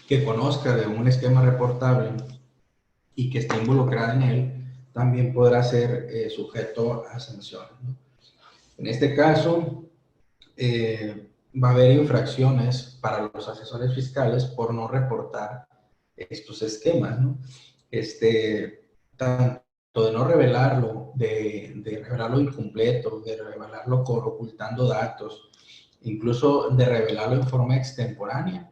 que conozca de un esquema reportable y que esté involucrada en él, también podrá ser sujeto a sanciones, ¿no? En este caso, va a haber infracciones para los asesores fiscales por no reportar estos esquemas, ¿no? Tanto de no revelarlo, de revelarlo incompleto, de revelarlo ocultando datos, incluso de revelarlo en forma extemporánea.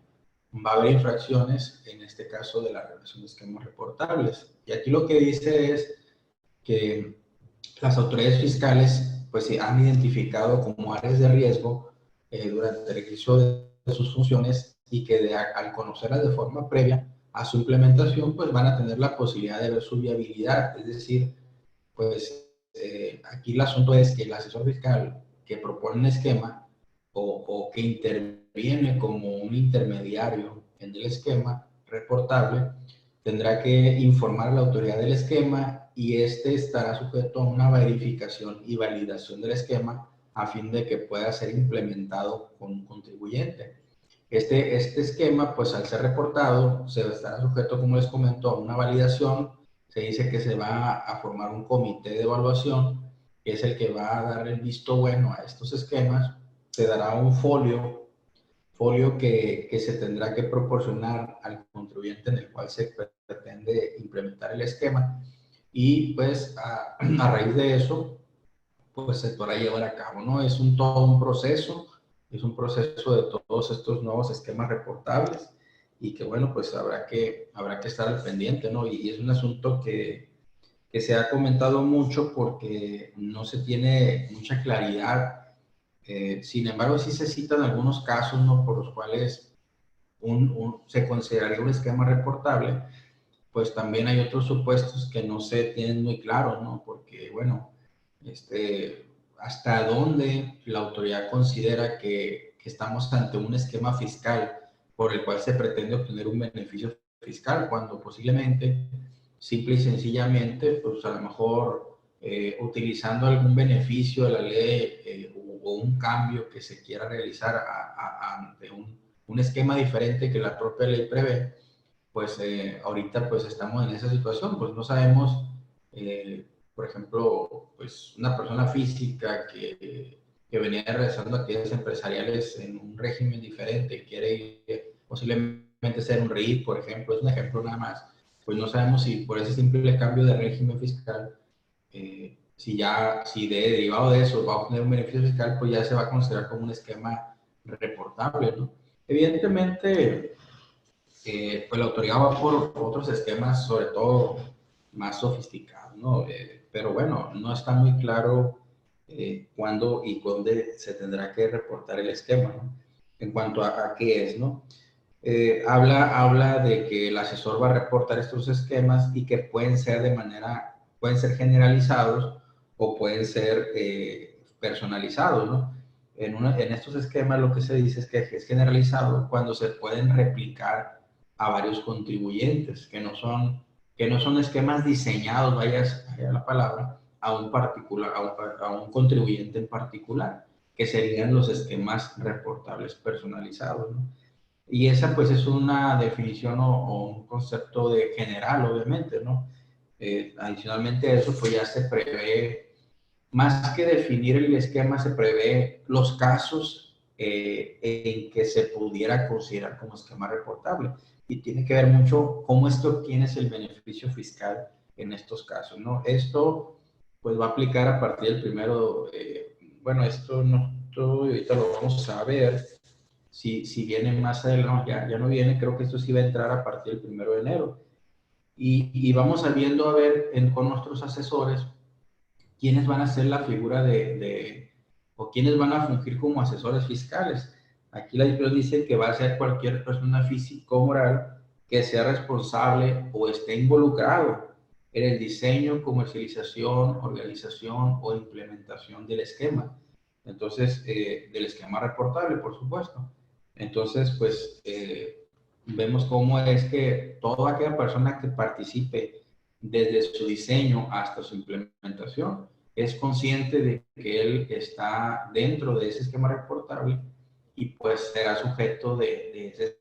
Va a haber infracciones, en este caso, de la revelación de esquemas reportables. Y aquí lo que dice es que las autoridades fiscales pues se han identificado como áreas de riesgo durante el ejercicio de sus funciones y que al conocerlas de forma previa a su implementación pues van a tener la posibilidad de ver su viabilidad. Es decir, pues aquí el asunto es que el asesor fiscal que propone un esquema o que interviene como un intermediario en el esquema reportable tendrá que informar a la autoridad del esquema y este estará sujeto a una verificación y validación del esquema a fin de que pueda ser implementado con un contribuyente. Este esquema, pues al ser reportado, se estará sujeto, como les comento, a una validación. Se dice que se va a formar un comité de evaluación, que es el que va a dar el visto bueno a estos esquemas. Se dará un folio que se tendrá que proporcionar al contribuyente en el cual se pretende implementar el esquema y pues a raíz de eso pues se podrá llevar a cabo, ¿no? Es todo un proceso, es un proceso de todos estos nuevos esquemas reportables y que bueno, pues habrá que estar al pendiente, ¿no? Y es un asunto que se ha comentado mucho porque no se tiene mucha claridad. Sin embargo, sí se citan algunos casos, ¿no? Por los cuales se consideraría un esquema reportable, pues también hay otros supuestos que no se tienen muy claros, ¿no? Porque, bueno, hasta dónde la autoridad considera que estamos ante un esquema fiscal por el cual se pretende obtener un beneficio fiscal, cuando posiblemente, simple y sencillamente, pues a lo mejor utilizando algún beneficio de la ley o un cambio que se quiera realizar ante un esquema diferente que la propia ley prevé, pues ahorita pues estamos en esa situación, pues no sabemos, por ejemplo, pues una persona física que venía realizando actividades empresariales en un régimen diferente, quiere ir, posiblemente ser un RIF, por ejemplo, es un ejemplo nada más, pues no sabemos si por ese simple cambio de régimen fiscal, si derivado de eso va a obtener un beneficio fiscal, pues ya se va a considerar como un esquema reportable, ¿no? Evidentemente, pues la autoridad va por otros esquemas, sobre todo más sofisticados, ¿no? Pero bueno, no está muy claro cuándo y dónde se tendrá que reportar el esquema, ¿no? En cuanto a qué es, ¿no? Habla de que el asesor va a reportar estos esquemas y que pueden ser pueden ser generalizados o pueden ser personalizados, ¿no? En estos esquemas lo que se dice es que es generalizado cuando se pueden replicar a varios contribuyentes, que no son esquemas diseñados, vaya la palabra, a un particular, a un contribuyente en particular, que serían los esquemas reportables personalizados, ¿no? Y esa pues es una definición o un concepto de general, obviamente, ¿no? Adicionalmente a eso, pues ya se prevé, más que definir el esquema, se prevé los casos en que se pudiera considerar como esquema reportable. Y tiene que ver mucho cómo es que obtienes el beneficio fiscal en estos casos, ¿no? Esto pues va a aplicar a partir del primero, bueno, esto no, todo ahorita lo vamos a ver, si viene más adelante, no, ya no viene, creo que esto sí va a entrar a partir del 1 de enero. Y vamos viendo a ver con nuestros asesores quiénes van a ser la figura o quiénes van a fungir como asesores fiscales. Aquí la disposición dice que va a ser cualquier persona física o moral que sea responsable o esté involucrado en el diseño, comercialización, organización o implementación del esquema. Entonces, del esquema reportable, por supuesto. Entonces, pues, vemos cómo es que toda aquella persona que participe desde su diseño hasta su implementación es consciente de que él está dentro de ese esquema reportable y pues será sujeto de ese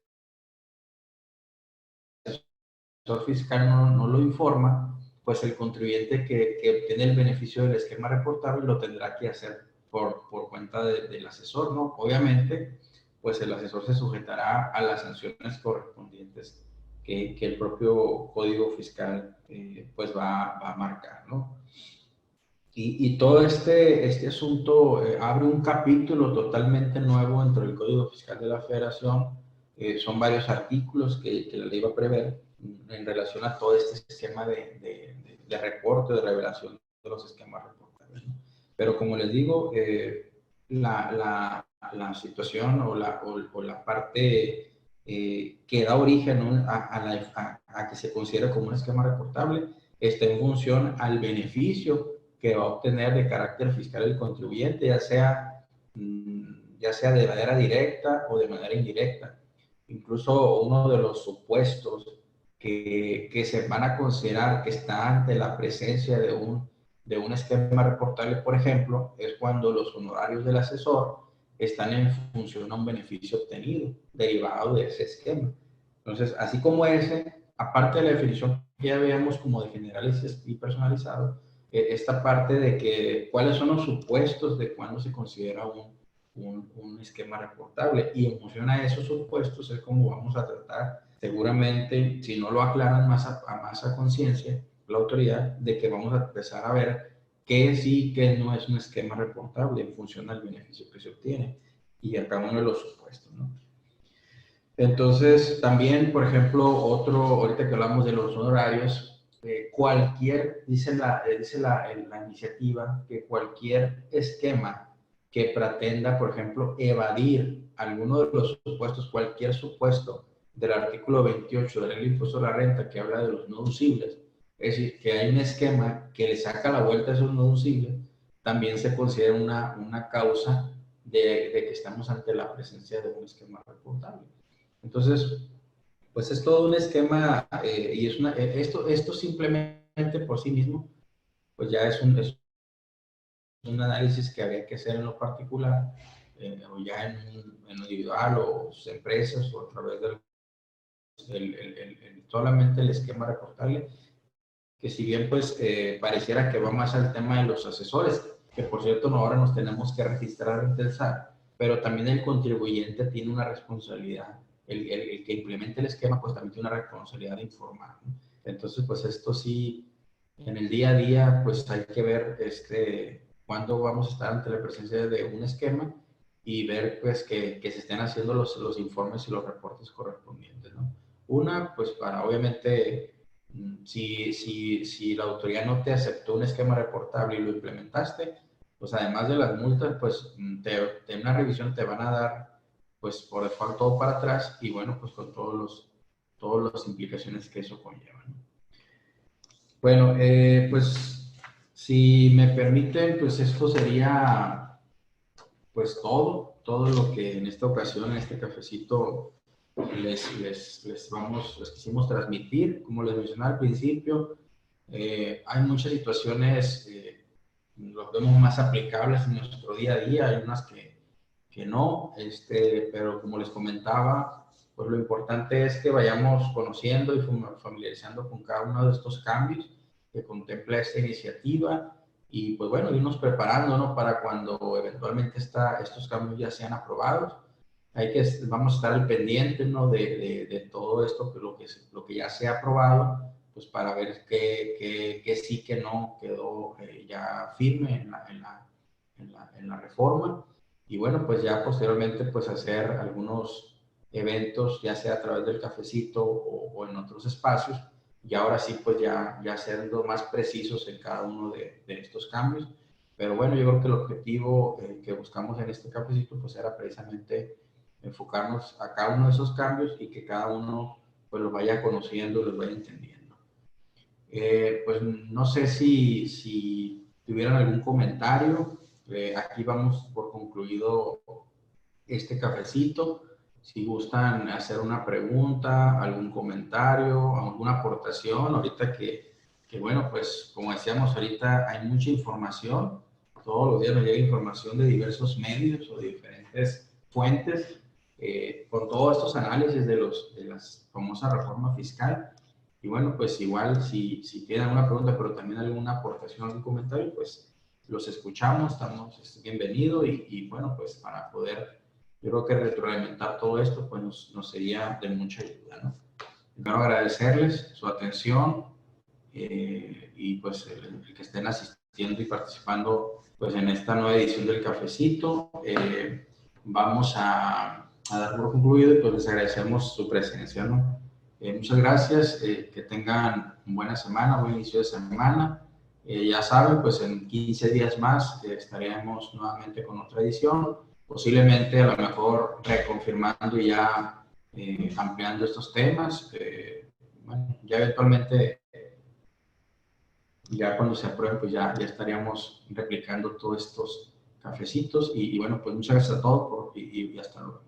asesor fiscal no lo informa, pues el contribuyente que obtiene el beneficio del esquema reportable lo tendrá que hacer por cuenta del asesor, ¿no? Obviamente, pues el asesor se sujetará a las sanciones correspondientes que el propio Código Fiscal pues va a marcar, ¿no? Y todo este asunto abre un capítulo totalmente nuevo dentro del Código Fiscal de la Federación. Son varios artículos que la ley va a prever en relación a todo este esquema de reporte, de revelación de los esquemas reportables, ¿no? Pero como les digo, la situación o la parte que da origen, ¿no?, a que se considere como un esquema reportable está en función al beneficio que va a obtener de carácter fiscal el contribuyente, ya sea de manera directa o de manera indirecta. Incluso uno de los supuestos que se van a considerar que está ante la presencia de un esquema reportable, por ejemplo, es cuando los honorarios del asesor están en función a un beneficio obtenido derivado de ese esquema. Entonces, así como ese, aparte de la definición que ya veíamos como de general y personalizado, esta parte de que cuáles son los supuestos de cuándo se considera un esquema reportable, y en función a esos supuestos es como vamos a tratar, seguramente, si no lo aclaran más a conciencia la autoridad, de que vamos a empezar a ver qué sí y qué no es un esquema reportable en función al beneficio que se obtiene y a cada uno de los supuestos, ¿no? Entonces, también, por ejemplo, ahorita que hablamos de los honorarios, dice la iniciativa, que cualquier esquema que pretenda, por ejemplo, evadir alguno de los supuestos, cualquier supuesto del artículo 28 de la Ley de Impuesto a la Renta que habla de los no deducibles, es decir, que hay un esquema que le saca la vuelta a esos no deducibles, también se considera una causa de que estamos ante la presencia de un esquema reportable. Entonces, pues es todo un esquema y esto simplemente por sí mismo, pues ya es un análisis que habría que hacer en lo particular, o ya en individual o empresas o a través solamente el esquema reportable, que si bien pues pareciera que va más al tema de los asesores, que por cierto ahora nos tenemos que registrar en el SAT, pero también el contribuyente tiene una responsabilidad, el que implemente el esquema pues también tiene una responsabilidad de informar, ¿no? Entonces pues esto sí, en el día a día pues hay que ver cuándo vamos a estar ante la presencia de un esquema y ver pues que se estén haciendo los informes y los reportes correspondientes, ¿no? Una, pues para obviamente si la autoridad no te aceptó un esquema reportable y lo implementaste, pues además de las multas, pues en una revisión te van a dar, pues por default todo para atrás y bueno, pues con todas las implicaciones que eso conlleva, ¿no? Bueno, pues si me permiten, pues esto sería pues todo lo que en esta ocasión, en este cafecito, les quisimos transmitir. Como les mencioné al principio, hay muchas situaciones, los vemos más aplicables en nuestro día a día, hay unas que no, pero como les comentaba, pues lo importante es que vayamos conociendo y familiarizando con cada uno de estos cambios que contempla esta iniciativa y pues bueno, irnos preparando, ¿no? Para cuando eventualmente estos cambios ya sean aprobados. Vamos a estar al pendiente, ¿no? De todo esto, lo que ya se ha aprobado, pues para ver qué sí, que no quedó ya firme en la reforma. Y bueno, pues ya posteriormente, pues hacer algunos eventos, ya sea a través del cafecito o en otros espacios, y ahora sí, pues ya siendo más precisos en cada uno de estos cambios. Pero bueno, yo creo que el objetivo que buscamos en este cafecito, pues era precisamente enfocarnos a cada uno de esos cambios y que cada uno pues los vaya conociendo, los vaya entendiendo. Pues no sé si tuvieran algún comentario. Aquí vamos por concluido este cafecito. Si gustan hacer una pregunta, algún comentario, alguna aportación, ahorita que bueno, pues como decíamos ahorita, hay mucha información. Todos los días nos llega información de diversos medios o de diferentes fuentes con todos estos análisis de la famosa reforma fiscal. Y bueno, pues igual si tienen alguna pregunta, pero también alguna aportación, algún comentario, pues los escuchamos, estamos bienvenidos y bueno, pues para poder, yo creo que retroalimentar todo esto, pues nos sería de mucha ayuda, ¿no? Primero agradecerles su atención y pues el que estén asistiendo y participando pues en esta nueva edición del cafecito. Vamos a dar por concluido y pues les agradecemos su presencia, ¿no? Muchas gracias, que tengan buena semana, buen inicio de semana. Ya saben, pues en 15 días más estaremos nuevamente con otra edición, posiblemente a lo mejor reconfirmando y ya ampliando estos temas. Bueno, ya eventualmente, ya cuando se aprueben, pues ya estaríamos replicando todos estos cafecitos y bueno, pues muchas gracias a todos y hasta luego.